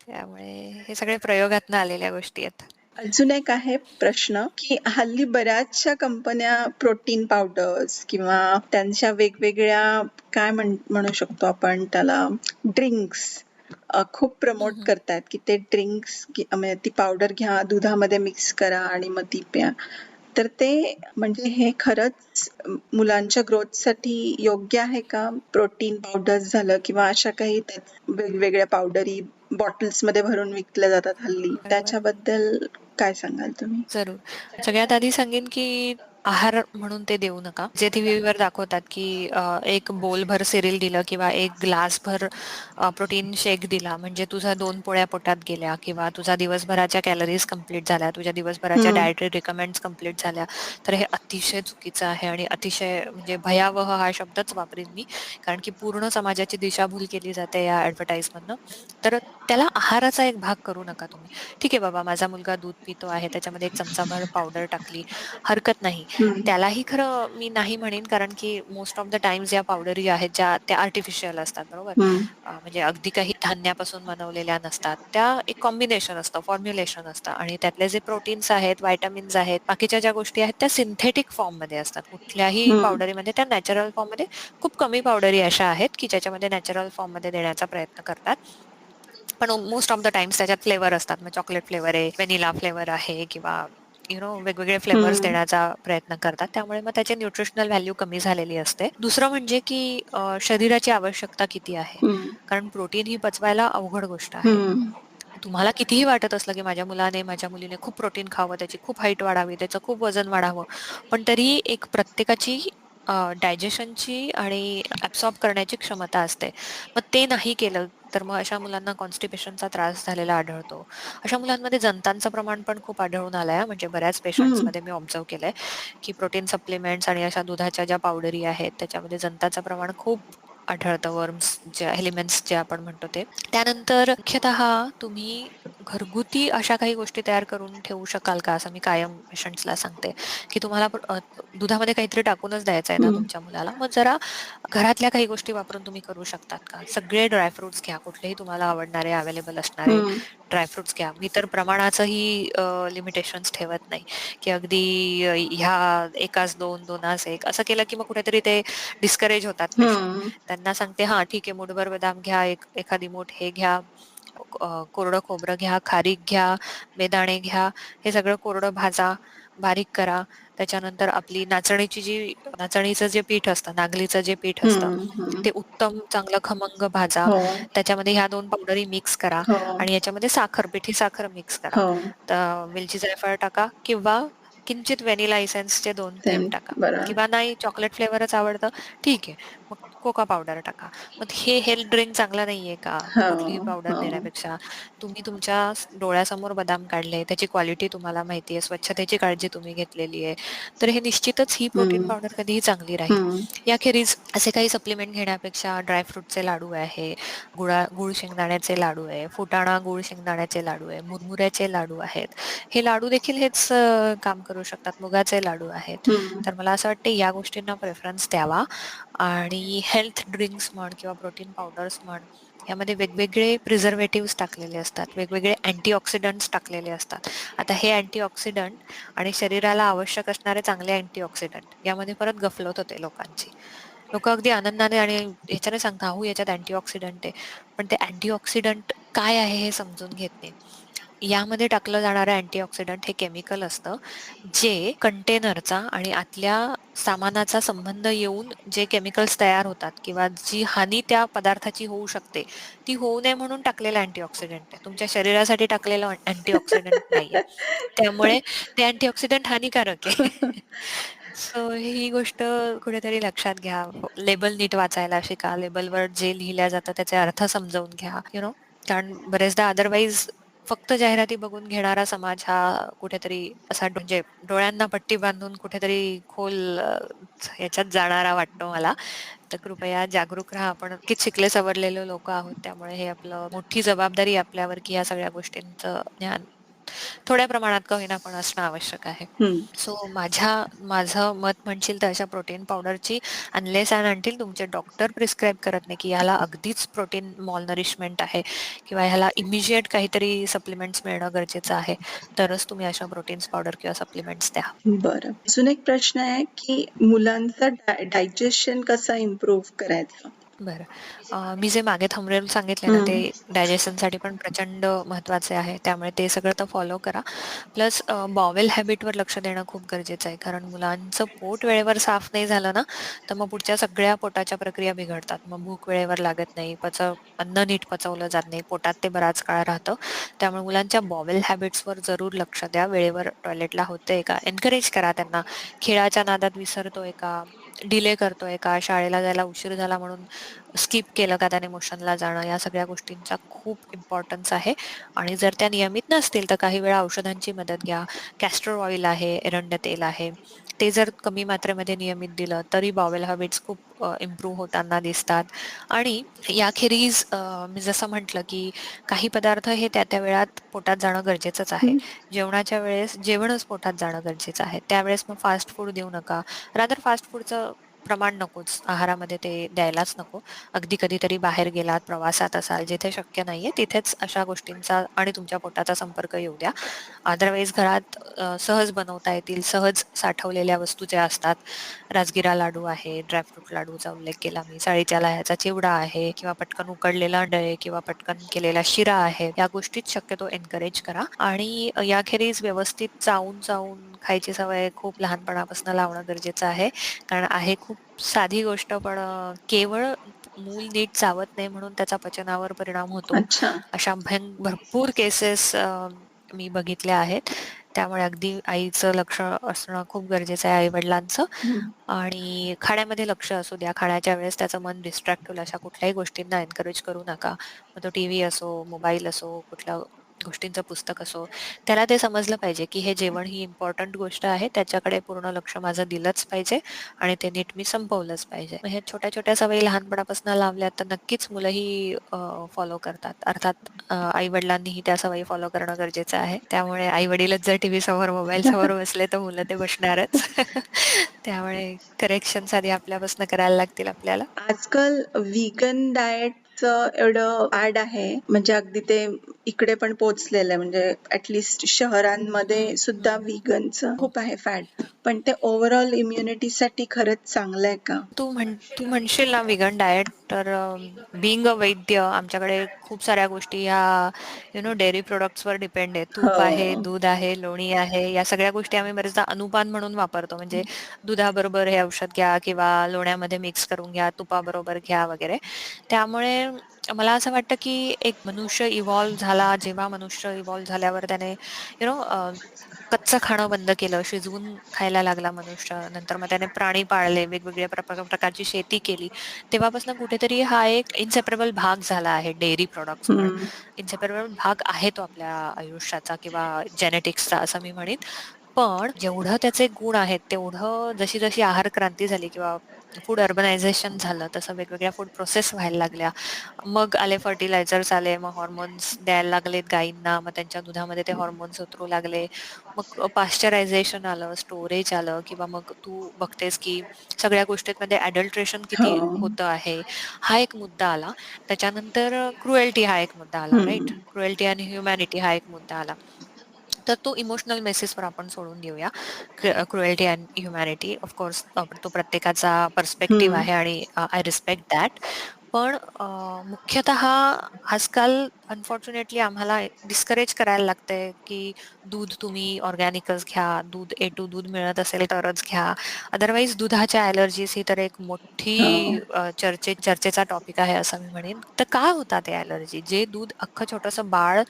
त्यामुळे हे सगळे प्रयोगातनं आलेल्या गोष्टी आहेत. अजून एक आहे प्रश्न, की हल्ली बऱ्याचशा कंपन्या प्रोटीन पावडर्स किंवा त्यांच्या वेगवेगळ्या काय म्हणू शकतो आपण त्याला ड्रिंक्स खूप प्रमोट हम्म. करतायत, की ते ड्रिंक्स म्हणजे ती पावडर घ्या, दुधामध्ये मिक्स करा आणि मग ती प्या. तर ते म्हणजे हे खरंच मुलांच्या ग्रोथसाठी योग्य आहे का? प्रोटीन पावडर्स झालं किंवा अशा काही वेगवेगळ्या पावडरी बॉटल्समध्ये भरून विकल्या जातात हल्ली. बरोबर. त्याच्याबद्दल काय सांगाल तुम्ही? जरूर. सगळ्यात आधी सांगेन की आहार म्हणून ते देऊ नका. जे टीव्हीवर दाखवतात की एक बोलभर सिरियल दिलं किंवा एक ग्लासभर प्रोटीन शेक दिला म्हणजे तुझा 2 पोळ्या पोटात गेल्या किंवा तुझा दिवसभराच्या कॅलरीज कंप्लीट झाल्या, तुझ्या दिवसभराच्या हं, डायटरी रिकमेंड्स कंप्लीट झाल्या. तर हे अतिशय चुकीचं आहे आणि अतिशय म्हणजे भयावह हा शब्दच वापरीन मी. कारण की पूर्ण समाजाची दिशाभूल केली जाते या ॲडव्हर्टाइजमधनं. तर त्याला आहाराचा एक भाग करू नका तुम्ही. ठीक आहे बाबा, माझा मुलगा दूध पितो आहे, त्याच्यामध्ये एक चमचाभर पावडर टाकली, हरकत नाही. हं, त्यालाही खरं मी नाही म्हणेन, कारण की मोस्ट ऑफ द टाइम्स या पावडरी आहेत ज्या त्या आर्टिफिशियल असतात, बरोबर? हं, म्हणजे अगदी काही धान्यापासून बनवलेल्या नसतात. त्या एक कॉम्बिनेशन असतं, फॉर्म्युलेशन असतं आणि त्यातले जे प्रोटीन्स आहेत, व्हिटॅमिन्स आहेत, बाकीच्या ज्या गोष्टी आहेत त्या सिंथेटिक फॉर्ममध्ये असतात. कुठल्याही हं, पावडरीमध्ये त्या नॅचरल फॉर्ममध्ये खूप कमी पावडरी अशा आहेत, की ज्याच्यामध्ये नॅचरल फॉर्ममध्ये देण्याचा प्रयत्न करतात. पण मोस्ट ऑफ द टाइम्स त्याच्यात फ्लेवर असतात. मग चॉकलेट फ्लेवर आहे, व्हॅनिला फ्लेवर आहे किंवा वेगवेगळे फ्लेवर्स हं, देण्याचा प्रयत्न करतात. त्यामुळे मग त्याची न्यूट्रिशनल व्हॅल्यू कमी झालेली असते. दुसरं म्हणजे की शरीराची आवश्यकता किती आहे? हं, कारण प्रोटीन ही पचवायला अवघड गोष्ट आहे. हं, तुम्हाला कितीही वाटत असलं की माझ्या मुलाने, माझ्या मुलीने खूप प्रोटीन खावं, त्याची खूप हाईट वाढावी, त्याचं खूप वजन वाढावं, पण तरीही एक प्रत्येकाची डायजेशनची आणि ॲब्सॉर्ब करण्याची क्षमता असते. मग ते नाही केलं तर मग अशा मुलांना कॉन्स्टिपेशनचा त्रास झालेला आढळतो. अशा मुलांमध्ये जंतांचं प्रमाण पण खूप आढळून आलंय म्हणजे बऱ्याच हं, पेशंट्समध्ये मी ऑब्झर्व्ह केलंय, की प्रोटीन सप्लिमेंट्स आणि अशा दुधाच्या ज्या पावडरी आहेत त्याच्यामध्ये जंताचं प्रमाण खूप आढळतं. वर्म्स ज्या एलिमेंट्स जे आपण म्हणतो ते. त्यानंतर मुख्यतः तुम्ही घरगुती अशा काही गोष्टी तयार करून ठेवू शकाल का? असं मी कायम पेशंट्सला सांगते, की तुम्हाला दुधामध्ये काहीतरी टाकूनच द्यायचं आहे ना हं, तुमच्या मुलाला, मग जरा घरातल्या काही गोष्टी वापरून तुम्ही करू शकतात का? सगळे ड्रायफ्रुट्स घ्या, कुठलेही तुम्हाला आवडणारे, अवेलेबल असणारे हं, ड्रायफ्रुट्स घ्या. मी तर प्रमाणाचंही लिमिटेशन्स ठेवत नाही, की अगदी ह्या एकास 2, दोनास 1 असं केलं की मग कुठेतरी ते डिस्करेज होतात पेशंट. हं, त्यांना सांगते, "हां, ठीक आहे, मूठभर बदाम घ्या, एखादी मूठ हे घ्या, कोरडं खोबरं घ्या, खारीक घ्या, बेदाणे घ्या, हे सगळं कोरडं भाजा, बारीक करा. त्याच्यानंतर आपली नाचणीचं जे पीठ असतं, नागलीचं जे पीठ असतं, हं, हं. ते उत्तम चांगलं खमंग भाजा. हो, त्याच्यामध्ये ह्या 2 पावडरी मिक्स करा हो, आणि याच्यामध्ये पिठी साखर मिक्स करा. हो. तर वेलची जायफळ टाका किंवा किंचित व्हॅनिला इसेन्सचे 2 थेंब टाका बरोबर. किंवा नाही चॉकलेट फ्लेवरच आवडतं, ठीक आहे. मग कोका पावडर टाका. मग हे हेल्थ ड्रिंक चांगलं नाहीये का? हो, कुठलीही पावडर हो. देण्यापेक्षा? तुम्ही तुमच्या डोळ्यासमोर बदाम काढले, त्याची क्वालिटी तुम्हाला माहिती आहे, स्वच्छतेची काळजी तुम्ही घेतलेली आहे. तर हे निश्चितच ही प्रोटीन हं, पावडर कधीही चांगली राहील. हं, याखेरीज असे काही सप्लिमेंट घेण्यापेक्षा ड्रायफ्रूटचे लाडू आहे, गूळ शेंगदाण्याचे लाडू आहे, फुटाणा गूळ शेंगदाण्याचे लाडू आहे, मुरमुऱ्याचे लाडू आहेत. हे लाडू देखील हेच काम करू शकतात. मुगाचे लाडू आहेत. हं, तर मला असं वाटतं या गोष्टींना प्रेफरन्स द्यावा आणि हेल्थ ड्रिंक्स म्हण किंवा प्रोटीन पावडर्स म्हण, यामध्ये वेगवेगळे प्रिझर्व्हेटिव्हज टाकलेले असतात, वेगवेगळे अँटीऑक्सिडंट्स टाकलेले असतात. आता हे अँटीऑक्सिडंट आणि शरीराला आवश्यक असणारे चांगले अँटीऑक्सिडंट यामध्ये परत गफलत होते लोकांची. लोकं अगदी आनंदाने आणि ह्याच्याने सांगतात, "अहो, याच्यात अँटीऑक्सिडंट आहे." पण ते अँटीऑक्सिडंट काय आहे हे समजून घेत नाहीत. यामध्ये टाकलं जाणारं अँटीऑक्सिडंट हे केमिकल असतं, जे कंटेनरचा आणि आतल्या सामानाचा संबंध येऊन जे केमिकल्स तयार होतात किंवा जी हानी त्या पदार्थाची होऊ शकते, ती होऊ नये म्हणून टाकलेलं अँटीऑक्सिडंट आहे. तुमच्या शरीरासाठी टाकलेलं अँटीऑक्सिडंट नाहीये. त्यामुळे ते अँटीऑक्सिडंट हानिकारक आहे. सो ही गोष्ट कुठेतरी लक्षात घ्या. लेबल नीट वाचायला शिका. लेबलवर जे लिहिल्या जातं त्याचे अर्थ समजावून घ्या. कारण बरेचदा अदरवाईज फक्त जाहिराती बघून घेणारा समाज हा कुठेतरी असा म्हणजे डोळ्यांना पट्टी बांधून कुठेतरी खोल याच्यात जाणारा वाटतो मला. तर कृपया जागरूक राहा. आपण नक्कीच शिकले सवरलेले लोकं आहोत. त्यामुळे हे आपलं मोठी जबाबदारी आपल्यावर, की या सगळ्या गोष्टींचं ज्ञान थोड्या प्रमाणात का होईना पण असणं आवश्यक आहे. हं. सो माझं मत म्हणशील तर अशा प्रोटीन पावडरची अनलेस अँड अंटिल तुमचे डॉक्टर प्रिस्क्राईब करत नाही, की ह्याला अगदीच प्रोटीन मॉलनरिशमेंट आहे किंवा ह्याला इमिजिएट काहीतरी सप्लिमेंट्स मिळणं गरजेचं आहे, तरच तुम्ही अशा प्रोटीन्स पावडर किंवा सप्लिमेंट्स द्या. बरं. अजून एक प्रश्न आहे, की मुलांचा डायजेशन कसा इम्प्रूव्ह करायचा? बरं. मी जे मागे थंबनेल सांगितले ना, ते हं. डायजेशनसाठी पण प्रचंड महत्त्वाचे आहे. त्यामुळे ते सगळं तर फॉलो करा. प्लस बॉवेल हॅबिटवर लक्ष देणं खूप गरजेचं आहे. कारण मुलांचं पोट वेळेवर साफ नाही झालं ना, तर मग पुढच्या सगळ्या पोटाच्या प्रक्रिया बिघडतात. मग भूक वेळेवर लागत नाही, अन्न नीट पचवलं जात नाही, पोटात ते बराच काळ राहतं. त्यामुळे मुलांच्या बॉवेल हॅबिट्सवर जरूर लक्ष द्या. वेळेवर टॉयलेटला होतंय का? एन्करेज करा त्यांना. खेळाच्या नादात विसरतोय का? डिले करतोय का? शाळेला जायला उशीर झाला म्हणून स्किप केलं का त्याने मोशनला जाणं, या सगळ्या गोष्टींचा खूप इम्पॉर्टन्स आहे. आणि जर त्या नियमित नसतील तर काही वेळा औषधांची मदत घ्या. कॅस्टर ऑइल आहे, एरंड तेल आहे. ते जर कमी मात्रेमध्ये नियमित दिलं तरी बॉवेल हॅबिट्स खूप इम्प्रूव्ह होताना दिसतात. आणि याखेरीज मी जसं म्हटलं, की काही पदार्थ हे त्या वेळात पोटात जाणं गरजेचंच आहे. हं. जेवणाच्या वेळेस जेवणच पोटात जाणं गरजेचं आहे. त्यावेळेस मग फास्ट फूड देऊ नका. रादर फास्ट फूडचं प्रमाण नकोच. आहारामध्ये ते द्यायलाच नको. अगदी कधीतरी बाहेर गेलात, प्रवासात असाल, जिथे शक्य नाहीये तिथेच अशा गोष्टींचा आणि तुमच्या पोटाचा संपर्क येऊ द्या. अदरवाईज घरात सहज बनवता येतील, सहज साठवलेल्या वस्तू ज्या असतात, राजगिरा लाडू आहे, ड्रायफ्रूट लाडूचा उल्लेख केला मी, साळीच्या लाह्याचा चिवडा आहे किंवा पटकन उकडलेलं अंड आहे किंवा पटकन केलेला शिरा आहे, या गोष्टीत शक्यतो एन्करेज करा. आणि याखेरीज व्यवस्थित चावून खायची सवय खूप लहानपणापासून लावणं गरजेचं आहे. कारण आहे खूप साधी गोष्ट पण केवळ मूल नीट चावत नाही म्हणून त्याचा पचनावर परिणाम होतो. अच्छा. अशा भरपूर केसेस मी बघितल्या आहेत. त्यामुळे अगदी आईचं लक्ष असणं खूप गरजेचं आहे, आई-वडिलांचं. हं. आणि खाण्यामध्ये लक्ष असू द्या. खाण्याच्या वेळेस त्याचं मन डिस्ट्रॅक्ट होईल अशा कुठल्याही गोष्टींना एन्करेज करू नका. मग तो टीव्ही असो, मोबाईल असो, कुठल्या गोष्टींचं पुस्तक असो, त्याला ते समजलं पाहिजे, की हे जेवण ही इम्पोर्टंट गोष्ट आहे. त्याच्याकडे पूर्ण लक्ष माझं दिलंच पाहिजे आणि ते नीट मी संपवलंच पाहिजे. मग ह्या छोट्या-छोट्या सवयी लहानपणापासून लावल्या तर नक्कीच मुलंही फॉलो करतात. अर्थात आई-वडिलांनीही त्या सवयी फॉलो करणं गरजेचं आहे. त्यामुळे आई-वडीलच जर टीव्ही समोर, मोबाईल समोर बसले तर मुलं ते बसणारच. त्यामुळे करेक्शन्स आधी आपल्यापासून करायला लागतील आपल्याला. आजकाल व्हीगन डाएटचं एवढं ॲड आहे, म्हणजे अगदी ते इकडे पण पोहोचलेलं आहे. म्हणजे ॲटलीस्ट शहरांमध्ये सुद्धा हं. व्हीगनचं खूप आहे फॅड. पण ते ओव्हरऑल इम्युनिटीसाठी खरंच चांगलं आहे का? तू म्हणशील ना व्हिगन डाएट तर बीइंग अ वैद्य आमच्याकडे खूप साऱ्या गोष्टी ह्या डेअरी प्रोडक्ट्सवर डिपेंड आहे. तूप आहे, हो. दूध आहे, लोणी आहे, या सगळ्या गोष्टी आम्ही बरेचदा अनुपान म्हणून वापरतो. म्हणजे दुधाबरोबर हे औषध घ्या किंवा लोण्यामध्ये मिक्स करून घ्या, तुपाबरोबर घ्या वगैरे. त्यामुळे मला असं वाटतं की एक मनुष्य इव्हॉल्व्ह झाला, जेव्हा मनुष्य इव्हॉल्व्ह झाल्यावर त्याने कच्चं खाणं बंद केलं, शिजवून खायला लागला मनुष्य. नंतर मग त्याने प्राणी पाळले, वेगवेगळ्या प्रकारची शेती केली. तेव्हापासून कुठेतरी हा एक इन्सेपरेबल भाग झाला आहे डेअरी प्रॉडक्ट्स पण. हं. इन्सेपरेबल भाग आहे तो आपल्या आयुष्याचा किंवा जेनेटिक्सचा असं मी म्हणेन. पण जेवढं त्याचे गुण आहेत, तेवढं जशी आहार क्रांती झाली किंवा फूड अर्बनायझेशन झालं, तसं वेगवेगळ्या फूड प्रोसेस व्हायला लागल्या. मग आले फर्टिलायझर्स आले, मग हॉर्मोन्स द्यायला लागलेत गायींना, मग त्यांच्या दुधामध्ये ते हॉर्मोन्स उतरू लागले. मग पाश्चरायझेशन आलं, स्टोरेज आलं किंवा मग तू बघतेस की सगळ्या गोष्टींमध्ये अडल्ट्रेशन किती हो. होतं आहे, हा एक मुद्दा आला. त्याच्यानंतर क्रुएल्टी हा एक मुद्दा आला, हं. राइट? क्रुएल्टी आणि ह्युमॅनिटी हा एक मुद्दा आला. तर तो इमोशनल मेसेजवर आपण सोडून देऊया. क्रुएल्टी अँड ह्युमॅनिटी ऑफकोर्स तो प्रत्येकाचा पर्स्पेक्टिव्ह हं. आहे आणि आय रिस्पेक्ट दॅट. पण मुख्यतः आजकाल अनफॉर्च्युनेटली आम्हाला डिस्करेज करायला लागतंय, की दूध तुम्ही ऑर्गॅनिकच घ्या, दूध ए टू दूध मिळत असेल तरच घ्या. अदरवाईज दुधाच्या ॲलर्जीज ही तर एक मोठी हो. चर्चेचा टॉपिक आहे असं मी म्हणेन. तर का होतात ते ॲलर्जी? जे दूध अख्खं छोटंसं बाळ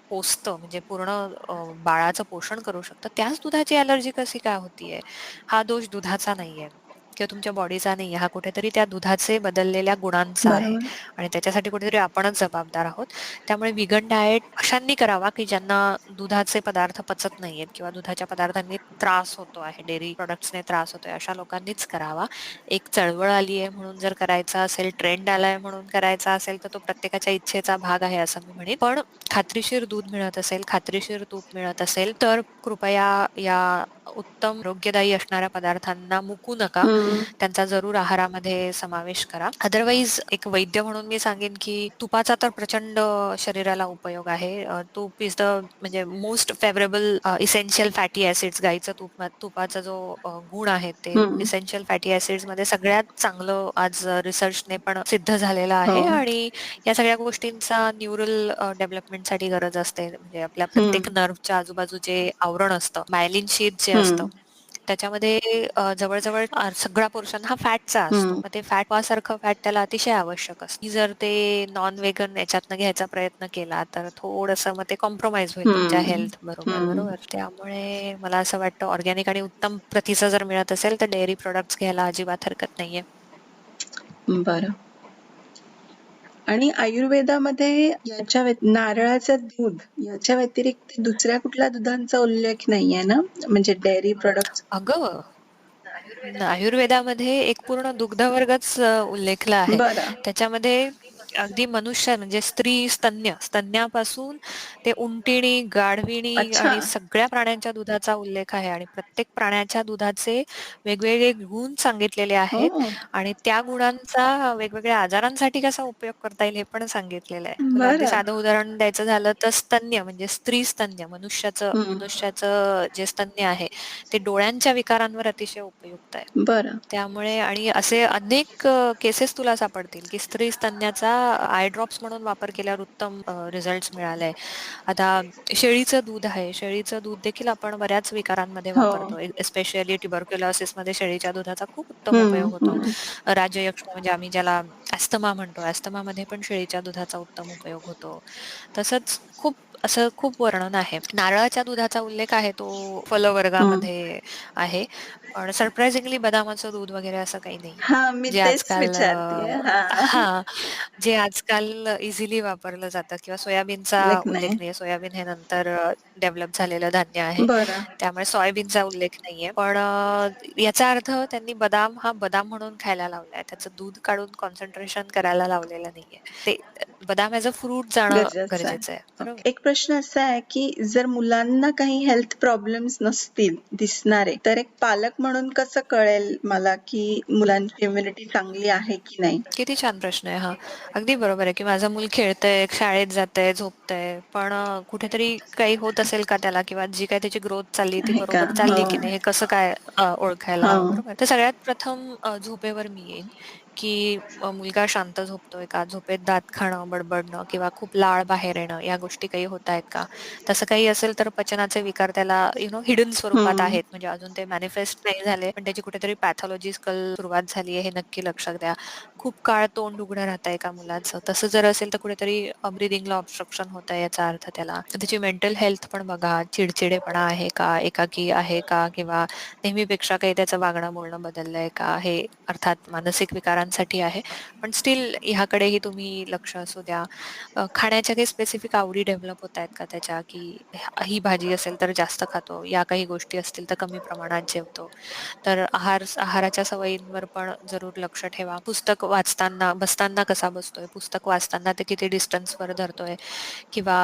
पोसतं म्हणजे पूर्ण बाळाचं पोषण करू शकतं, त्याच दुधाची ॲलर्जी कशी काय होतीये? हा दोष दुधाचा नाहीये. किंवा तुमच्या बॉडीचा नाहीये, हा कुठेतरी त्या दुधाचे बदललेल्या गुणांचा आहे बरोबर. आणि त्याच्यासाठी कुठेतरी आपणच जबाबदार आहोत. त्यामुळे व्हीगन डाएट अशांनी करावा, की ज्यांना दुधाचे पदार्थ पचत नाहीयेत किंवा दुधाच्या पदार्थांनी त्रास होतो आहे, डेअरी प्रॉडक्ट्सने त्रास होतोय, अशा लोकांनीच करावा. एक चळवळ आली आहे म्हणून जर करायचा असेल, ट्रेंड आलाय म्हणून करायचा असेल, तर तो प्रत्येकाच्या इच्छेचा भाग आहे असं मी म्हणेन. पण खात्रीशीर दूध मिळत असेल, खात्रीशीर तूप मिळत असेल, तर कृपया या उत्तम आरोग्यदायी असणाऱ्या पदार्थांना मुकू नका. हं, त्यांचा जरूर आहारामध्ये समावेश करा. अदरवाईज एक वैद्य म्हणून मी सांगेन, की तुपाचा तर प्रचंड शरीराला उपयोग आहे. तूप इज द म्हणजे most favourable essential fatty acids गाईचं तुपाचा जो गुण आहे ते हं. इसेन्शियल फॅटी ॲसिड्समध्ये सगळ्यात चांगलं आज रिसर्चने पण सिद्ध झालेलं हो. आहे आणि या सगळ्या गोष्टींचा न्यूरल डेव्हलपमेंटसाठी गरज असते. म्हणजे आपल्या हं, प्रत्येक नर्व्हच्या आजूबाजू जे आवरण असतं, मायलिन शीथ जे असतं, हं, त्याच्यामध्ये जवळ-जवळ सगळा पोर्शन हा फॅटचा असतो. हं, मग ते फॅट त्याला अतिशय आवश्यक असतं. जर ते नॉन व्हेगन याच्यातनं घ्यायचा प्रयत्न केला, तर थोडंसं मग ते कॉम्प्रोमाईज होईल तुमच्या हं, हेल्थ बरोबर, हं. बरोबर. त्यामुळे मला असं वाटतं ऑर्गॅनिक आणि उत्तम प्रतीचं जर मिळत असेल, तर डेअरी प्रॉडक्ट्स घ्यायला अजिबात हरकत नाहीये. बरं. आणि आयुर्वेदामध्ये नारळाचं दूध याच्या व्यतिरिक्त दुसऱ्या कुठल्या दुधांचा उल्लेख नाहीये ना? म्हणजे डेअरी प्रॉडक्ट्स. अगं आयुर्वेदामध्ये एक पूर्ण दुग्धवर्गच उल्लेखला आहे. बरं. त्याच्यामध्ये अगदी मनुष्य म्हणजे स्तन्यापासून ते उंटिणी, गाढविणी अच्छा. आणि सगळ्या प्राण्यांच्या दुधाचा उल्लेख आहे आणि प्रत्येक प्राण्याच्या दुधाचे वेगवेगळे गुण सांगितलेले आहेत हो. आणि त्या गुणांचा वेगवेगळ्या आजारांसाठी कसा उपयोग करता येईल हे पण सांगितलेलं आहे. तुला अगदी बरं. साधं उदाहरण द्यायचं झालं तर स्तन्य म्हणजे स्त्री स्तन्य हं. मनुष्याचं जे स्तन्य आहे ते डोळ्यांच्या विकारांवर अतिशय उपयुक्त आहे. बरं. त्यामुळे आणि असे अनेक केसेस तुला सापडतील, की स्त्री स्तन्याचा आय ड्रॉप्स म्हणून वापर केल्यावर उत्तम रिझल्ट्स मिळाले. आता शेळीचं दूध आहे. शेळीचं दूध देखील आपण बऱ्याच विकारांमध्ये हो. वापरतो. स्पेशली ट्युबरक्युलोसिसमध्ये शेळीच्या दुधाचा खूप उत्तम हं, उपयोग होतो. हं. राजयक्ष्मा म्हणजे आम्ही ज्याला अस्थमा म्हणतो, अस्थमामध्ये पण शेळीच्या दुधाचा उत्तम उपयोग होतो. तसंच खूप वर्णन आहे. नारळाच्या दुधाचा उल्लेख आहे तो हं. फलवर्गामध्ये आहे. पण सरप्रायझिंगली बदामाचं दूध वगैरे असं काही नाहीये. हां, मी जे तेच आजकाल विचारतीये. हां. हां, जे आजकाल इझिली वापरलं जातं किंवा सोयाबीनचा लेक उल्लेख नाही. नाहीये. सोयाबीन हे नंतर डेव्हलप झालेलं धान्य आहे. बरं. त्यामुळे सोयाबीनचा उल्लेख नाहीये. पण याचा अर्थ त्यांनी बदाम हा बदाम म्हणून खायला लावलाय. त्याचं दूध काढून कॉन्सन्ट्रेशन करायला लावलेलं नाहीये. ते बदाम ॲज अ फ्रूट जाणं गरजेचं आहे. गरजेचं आहे. बरोबर? ओके. एक प्रश्न असा आहे, की जर मुलांना काही हेल्थ प्रॉब्लेम्स नसतील दिसणारे, तर एक पालक म्हणून कसं कळेल मला, की मुलांची इम्युनिटी चांगली आहे की नाही? किती छान प्रश्न आहे हा. अगदी बरोबर आहे, की माझं मूल खेळतंय, शाळेत जातंय, झोपतंय, पण कुठेतरी काही होत असेल का त्याला किंवा जी काही त्याची ग्रोथ चालली ती आहे का? बरोबर हो. चालली की नाही हे कसं काय ओळखायला हवं, हां. बरोबर? तर सगळ्यात प्रथम झोपेवर मी येईन, की मुलगा शांत झोपतोय का? झोपेत दात खाणं, बडबडणं किंवा खूप लाळ बाहेर येणं या गोष्टी काही होतायत का? तसं काही असेल तर पचनाचे विकार त्याला हिडन स्वरूपात हं. आहेत म्हणजे अजून ते मॅनिफेस्ट नाही झाले, पण त्याची कुठेतरी पॅथॉलॉजिकल सुरुवात झाली आहे हे नक्की लक्षात द्या. खूप काळ तोंड उघडं राहतंय का मुलाचं? तसं जर असेल तर कुठेतरी ब्रीथिंगला ऑब्स्ट्रक्शन होतंय याचा अर्थ त्याला. त्याची मेंटल हेल्थ पण बघा, चिडचिडेपणा आहे का? एकाकी आहे का? किंवा नेहमीपेक्षा काही त्याचं वागणं बोलणं बदललंय का? हे अर्थात मानसिक विकारांसाठी आहे. पण स्टिल ह्याकडेही तुम्ही लक्ष असू द्या. खाण्याच्या काही स्पेसिफिक आवडी डेव्हलप होतायत का त्याच्या? की ही भाजी असेल तर जास्त खातो, या काही गोष्टी असतील तर कमी प्रमाणात जेवतो. तर आहाराच्या सवयींवर पण जरूर लक्ष ठेवा. पुस्तक वाचताना बसताना कसा बसतोय, पुस्तक वाचताना ते किती डिस्टन्सवर धरतोय किंवा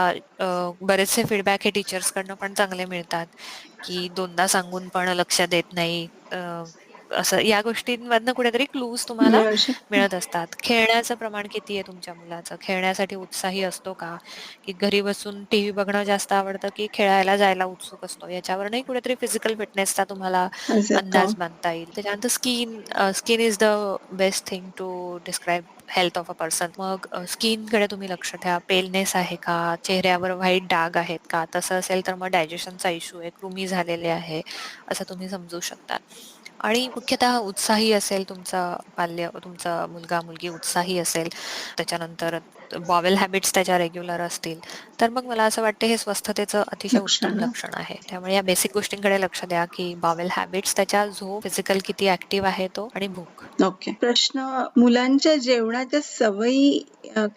बरेचसे फीडबॅक हे टीचर्सकडनं पण चांगले मिळतात, की दोनदा सांगून पण लक्ष देत नाही. असं या गोष्टींमधनं कुठेतरी क्लूज तुम्हाला मिळू शकतं. मिळत असतात. खेळण्याचं प्रमाण किती आहे तुमच्या मुलाचं? खेळण्यासाठी उत्साही असतो का? की घरी बसून टीव्ही बघणं जास्त आवडतं, की खेळायला जायला उत्सुक असतो? याच्यावरही कुठेतरी फिजिकल फिटनेसचा तुम्हाला येतो. अंदाज बांधता येईल. त्याच्यानंतर skin is the best thing to describe health of a person. मग स्किनकडे तुम्ही लक्ष ठेवा. पेलनेस आहे का? चेहऱ्यावर व्हाईट डाग आहेत का? तसं असेल तर मग डायजेशनचा इश्यू आहे, कृमी झालेले आहे, असं तुम्ही समजू शकता. आणि मुख्यतः उत्साही असेल तुमचा मुलगा-मुलगी उत्साही असेल, त्याच्यानंतर बॉवेल हॅबिट्स त्याच्या रेग्युलर असतील, तर मग मला असं वाटतं हे स्वस्थतेचं अतिशय उत्तम लक्षणं. लक्षण आहे. त्यामुळे या बेसिक गोष्टींकडे लक्ष द्या, की बॉवेल हॅबिट्स, त्याच्या झोप, फिजिकल किती ॲक्टिव्ह आहे तो आणि भूक. ओके. प्रश्न, मुलांच्या जेवणाच्या सवयी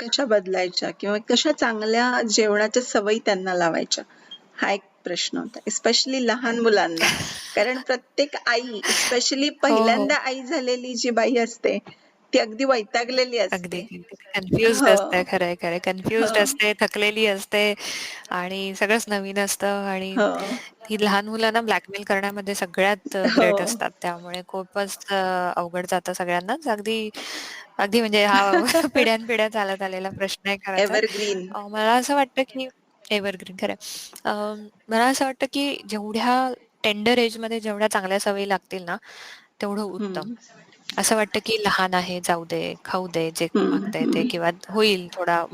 कशा बदलायच्या किंवा कशा चांगल्या जेवणाच्या सवयी त्यांना लावायच्या? हा एक प्रश्न होता. स्पेशली लहान मुलांना. कारण प्रत्येक आई, स्पेशली हो, हो. पहिल्यांदा आई झालेली जी बाई असते, ती अगदी वैतागलेली अगदी, असते. अगदी. कन्फ्युज्ड हो. असते. खरंय, खरंय. कन्फ्युज्ड हं. असते, थकलेली असते आणि सगळंच नवीन असतं आणि हो. ही लहान मुलांना ब्लॅकमेल करण्यामध्ये सगळ्यात ग्रेट हो. असतात. त्यामुळे खूपच अवघड जातं सगळ्यांनाच. अगदी अगदी म्हणजे हा पिढ्यानपिढ्या चालत आलेला प्रश्न आहे खरं तर. एव्हरग्रीन. मला असं वाटतं की एव्हरग्रीन खरं मला असं वाटतं की जेवढ्या टेंडर एजमध्ये जेवढ्या चांगल्या सवयी लागतील ना, तेवढं उत्तम. हं. असं वाटतं की लहान आहे, जाऊ दे, खाऊ दे, जे हं, मागतंय ते हं. किंवा होईल थोडा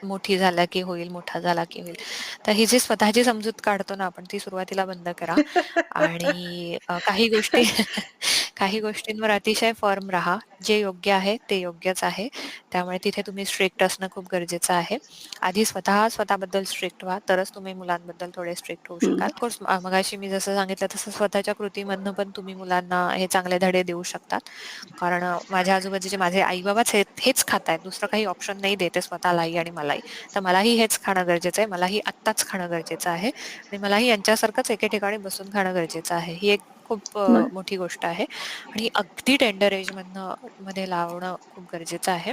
मोठी झाला की होईल, मोठा झाला की होईल. तर ही जी स्वतःची समजूत काढतो ना आपण, ती सुरुवातीला बंद करा आणि काही गोष्टी काही गोष्टींवर अतिशय फर्म राहा. जे योग्य आहे ते योग्यच आहे. त्यामुळे तिथे तुम्ही स्ट्रिक्ट असणं खूप गरजेचं आहे. आधी स्वतःबद्दल स्ट्रिक्ट व्हा, तरच तुम्ही मुलांबद्दल थोडे स्ट्रिक्ट होऊ हं. शकाल. ऑफकोर्स मगाशी मी जसं सांगितलं तसं स्वतःच्या कृतीमधनं पण तुम्ही मुलांना हे चांगले धडे देऊ शकतात. कारण माझ्या आजूबाजूचे माझे आई-बाबाच हेच खातायत. दुसरं काही ऑप्शन नाही देत आहे स्वतःलाही आणि मलाही. तर मलाही हेच खाणं गरजेचं आहे. मलाही आत्ताच खाणं गरजेचं आहे आणि मलाही यांच्यासारखंच एके ठिकाणी बसून खाणं गरजेचं आहे. ही एक खूप बरं. मोठी गोष्ट आहे आणि अगदी टेंडर मध्ये लावणं खूप गरजेचं आहे.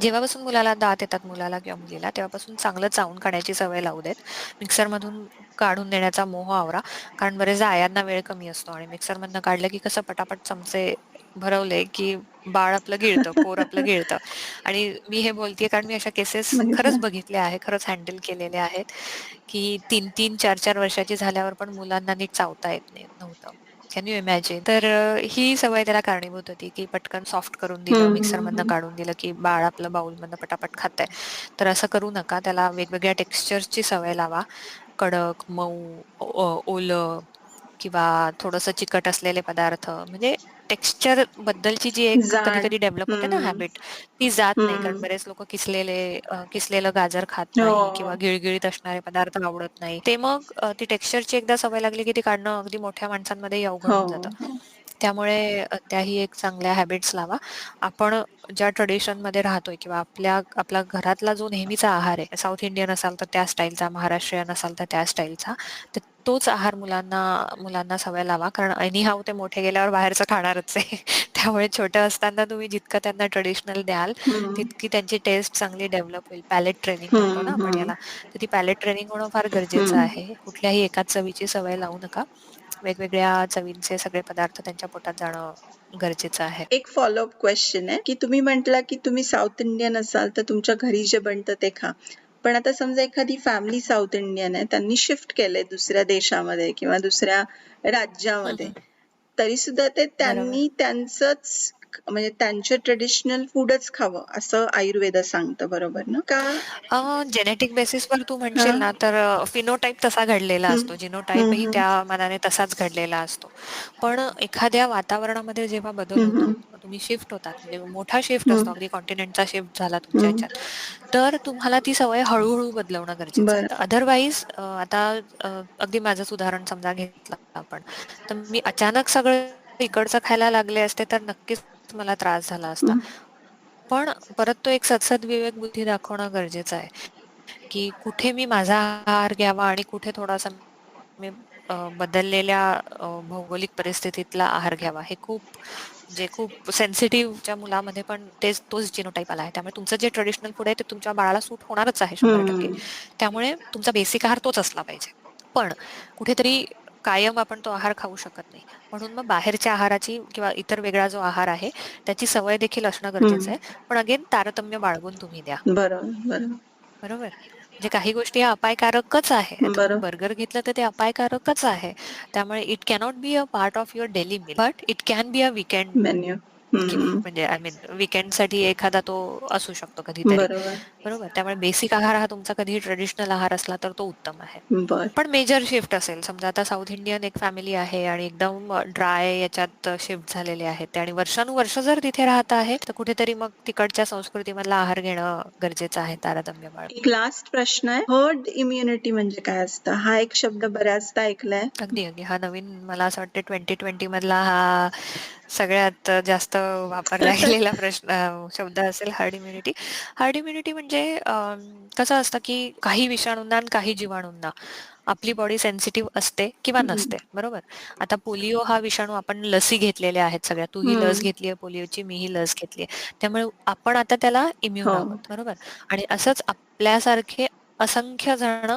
जेव्हापासून मुलाला दात येतात मुलाला किंवा मुलीला, तेव्हापासून चांगलं चावून खाण्याची सवय लावू देत. मिक्सरमधून काढून देण्याचा मोह आवरा. कारण बरेचदा आयांना वेळ कमी असतो आणि मिक्सरमधनं काढलं की कसं पटापट चमचे भरवले की बाळ आपलं गिळतं, पोर आपलं गिळतं आणि मी हे बोलतेय कारण मी अशा केसेस खरंच बघितलं. बघितल्या आहे, खरंच हँडल केलेल्या आहेत, की 3-3, 4-4 वर्षाची झाल्यावर पण मुलांना नीट चावता येत नव्हतं. Can you imagine? तर ही सवय त्याला कारणीभूत होती, की पटकन सॉफ्ट करून दिलं, हं, हं, मिक्सरमधनं हं. काढून दिलं, की बाळ आपलं बाउलमधनं पटापट खातंय. तर असं करू नका. त्याला वेगवेगळ्या टेक्स्चर्सची सवय लावा. कडक, मऊ, ओलं किंवा थोडंसं चिकट असलेले पदार्थ म्हणजे टेक्स्चर बद्दलची जी एक जाड. कधी-कधी डेव्हलप होते ना हं. हॅबिट, ती जात नाही. कारण हं. बरेच लोकं किसलेलं गाजर खात नाही किंवा हो. गिळगिळीत असणारे पदार्थ आवडत नाही. ते मग ती टेक्स्चरची एकदा सवय लागली की ती काढणं अगदी मोठ्या माणसांमध्येही अवघड हो, होऊन जातं. हो. त्यामुळे त्याही एक चांगल्या हॅबिट्स लावा. आपण ज्या ट्रेडिशनमध्ये राहतोय किंवा आपला घरातला जो नेहमीचा आहार आहे, साउथ इंडियन असाल तर त्या स्टाईलचा, महाराष्ट्रीयन असाल तर त्या स्टाईलचा, तर तोच आहार मुलांना सवय लावा. कारण एनीहाऊ ते मोठे गेल्यावर बाहेरचं खाणारच आहे. त्यामुळे छोटं असताना तुम्ही जितकं त्यांना ट्रेडिशनल द्याल, हं. तितकी त्यांची टेस्ट चांगली डेव्हलप होईल. पॅलेट ट्रेनिंग म्हणतो ना हं, आपण हं. याला. तर ती पॅलेट ट्रेनिंग होणं फार गरजेचं हं. आहे. कुठल्याही एकाच चवीची सवय लावू नका. वेगवेगळ्या चवींचे सगळे पदार्थ त्यांच्या पोटात जाणं गरजेचं आहे. एक फॉलोअप क्वेश्चन आहे, की तुम्ही म्हटला, की तुम्ही साउथ इंडियन असाल, तर तुमच्या घरी जे बनतं ते खा. पण आता समजा एखादी फॅमिली साउथ इंडियन आहे, त्यांनी शिफ्ट केलंय दुसऱ्या देशामध्ये किंवा दुसऱ्या हं, राज्यामध्ये, हं. तरी सुद्धा ते बरोबर. त्यांनी त्यांचंच म्हणजे त्यांचे ट्रेडिशनल फूडच खावं, असं आयुर्वेद सांगतं, बरोबर ना? का? जेनेटिक बेसिसवर तू म्हणशील हां. ना, तर फिनोटाइप तसा घडलेला हं. असतो. हं, जिनोटाइपही हं. त्या मानाने तसाच घडलेला असतो. पण एखाद्या वातावरणामध्ये जेव्हा बदल हं, होतो, हं. तुम्ही शिफ्ट होतात, म्हणजे मोठा शिफ्ट हं. असतो, अगदी कॉन्टिनेंटचा शिफ्ट झाला तुमच्या हं. ह्याच्यात, तर तुम्हाला ती सवय हळू बदलवणं गरजेचं आहे. बरं. तर अदरवाईज आता अगदी माझंच उदाहरण समजा घेतलं आपण, तर मी अचानक सगळं इकडचं खायला लागले असते, तर नक्कीच मला त्रास झाला असता. हं. पण परत तो एक सदसद विवेक बुद्धी दाखवणं गरजेचं आहे, की कुठे मी माझा आहार घ्यावा आणि कुठे थोडासा मी बदललेल्या भौगोलिक परिस्थितीतला आहार घ्यावा. हे खूप सेन्सिटिव्हच्या मुलामध्ये पण तोच जिनोटाइप आला आहे. त्यामुळे तुमचं जे ट्रेडिशनल फूड आहे ते तुमच्या बाळाला सूट होणारच आहे 100%. हं. त्यामुळे तुमचा बेसिक आहार तोच असला पाहिजे. पण कुठेतरी कायम आपण तो आहार खाऊ शकत नाही. म्हणून मग बाहेरच्या आहाराची किंवा इतर वेगळा जो आहार आहे, त्याची सवय देखील असणं गरजेचं हं. आहे. पण अगेन तारतम्य बाळगून तुम्ही द्या. बरोबर, बरोबर. बरोबर. म्हणजे काही गोष्टी ह्या अपायकारकच आहे. आता तुम्ही बरं. बर्गर घेतलं तर ते अपायकारकच आहे. त्यामुळे it cannot be a part of your daily meal, but it can be a weekend menu. म्हणजे आय मीन वीकेंडसाठी एखादा तो असू शकतो कधीतरी, बरोबर. बरोबर. त्यामुळे बेसिक आहार हा तुमचा कधीही ट्रेडिशनल आहार असला तर तो उत्तम आहे. बर. पण मेजर शिफ्ट असेल, समजा आता साऊथ इंडियन एक फॅमिली आहे आणि एकदम ड्राय याच्यात शिफ्ट झालेले आहेत ते आणि वर्षानुवर्ष जर तिथे राहत आहेत, तर कुठेतरी मग तिकडच्या संस्कृतीमधला आहार घेणं गरजेचं आहे तारतम्य बाळगून. एक लास्ट प्रश्न आहे, हर्ड इम्युनिटी म्हणजे काय असतं? हा एक शब्द बऱ्याचदा ऐकलाय. अगदी अगदी हा नवीन, मला असं वाटतं 2020 मधला हा सगळ्यात जास्त वापरला गेलेला शब्द असेल हर्ड इम्युनिटी. हर्ड इम्युनिटी म्हणजे कसं असतं की काही विषाणूंना आणि काही जीवाणूंना आपली बॉडी सेन्सिटिव्ह असते किंवा नसते, बरोबर. आता पोलिओ हा विषाणू आपण लसी घेतलेल्या आहेत सगळ्या, तूही लस घेतलीये पोलिओची, मीही लस घेतलीये, त्यामुळे आपण आता त्याला इम्युन हो. आहोत, बरोबर. आणि असंच आपल्यासारखे असंख्य जण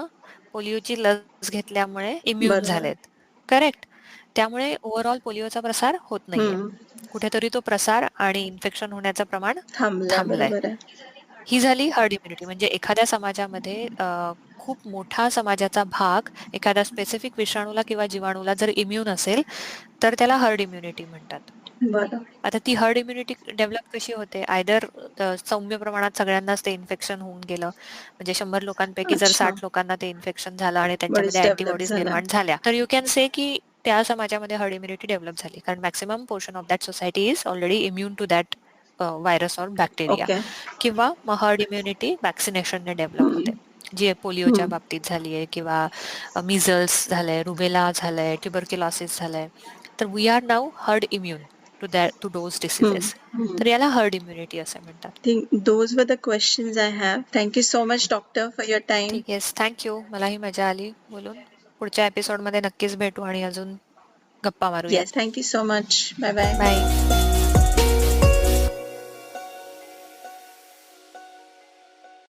पोलिओची लस घेतल्यामुळे इम्युन बरोबर. झालेत, करेक्ट. त्यामुळे ओव्हरऑल पोलिओचा प्रसार होत नाहीये, कुठेतरी तो प्रसार आणि इन्फेक्शन होण्याचं प्रमाण थांबलाय. थांबलंय. बरोबर आहे. ही झाली हर्ड इम्युनिटी. म्हणजे एखाद्या समाजामध्ये खूप मोठा समाजाचा भाग एखाद्या स्पेसिफिक विषाणूला किंवा जीवाणूला जर इम्युन असेल तर त्याला हर्ड इम्युनिटी म्हणतात. बरं. आता ती हर्ड इम्युनिटी डेव्हलप कशी होते, आयदर सौम्य प्रमाणात सगळ्यांनाच ते इन्फेक्शन होऊन गेलं, म्हणजे 100 लोकांपैकी जर अच्छा. 60 लोकांना ते इन्फेक्शन झालं आणि बरीच त्यांच्यामध्ये डेव्हलप अँटीबॉडीज झालाय. निर्माण झाल्या, तर यू कॅन से की त्या समाजामध्ये हर्ड इम्युनिटी डेव्हलप झाली, कारण maximum portion of that society is already immune to that virus or bacteria. Okay. किंवा मग हर्ड इम्युनिटी वॅक्सिनेशनने डेव्हलप होते, जी पोलिओच्या बाबतीत झालीये किंवा मिझल्स झालंय, रुबेला झालंय, ट्युबरक्युलोसिस झालंय. तर we are now herd immune to those diseases. तर याला हर्ड इम्युनिटी असे म्हणतात. Those were the questions I have. Thank you so much, doctor, for your time. ठीक आहे, थँक्यू. मलाही मजा आली बोलून. पुढच्या एपिसोडमध्ये नक्कीच भेटू आणि अजून गप्पा मारूयात. Yes, thank you so much. Bye bye. Bye.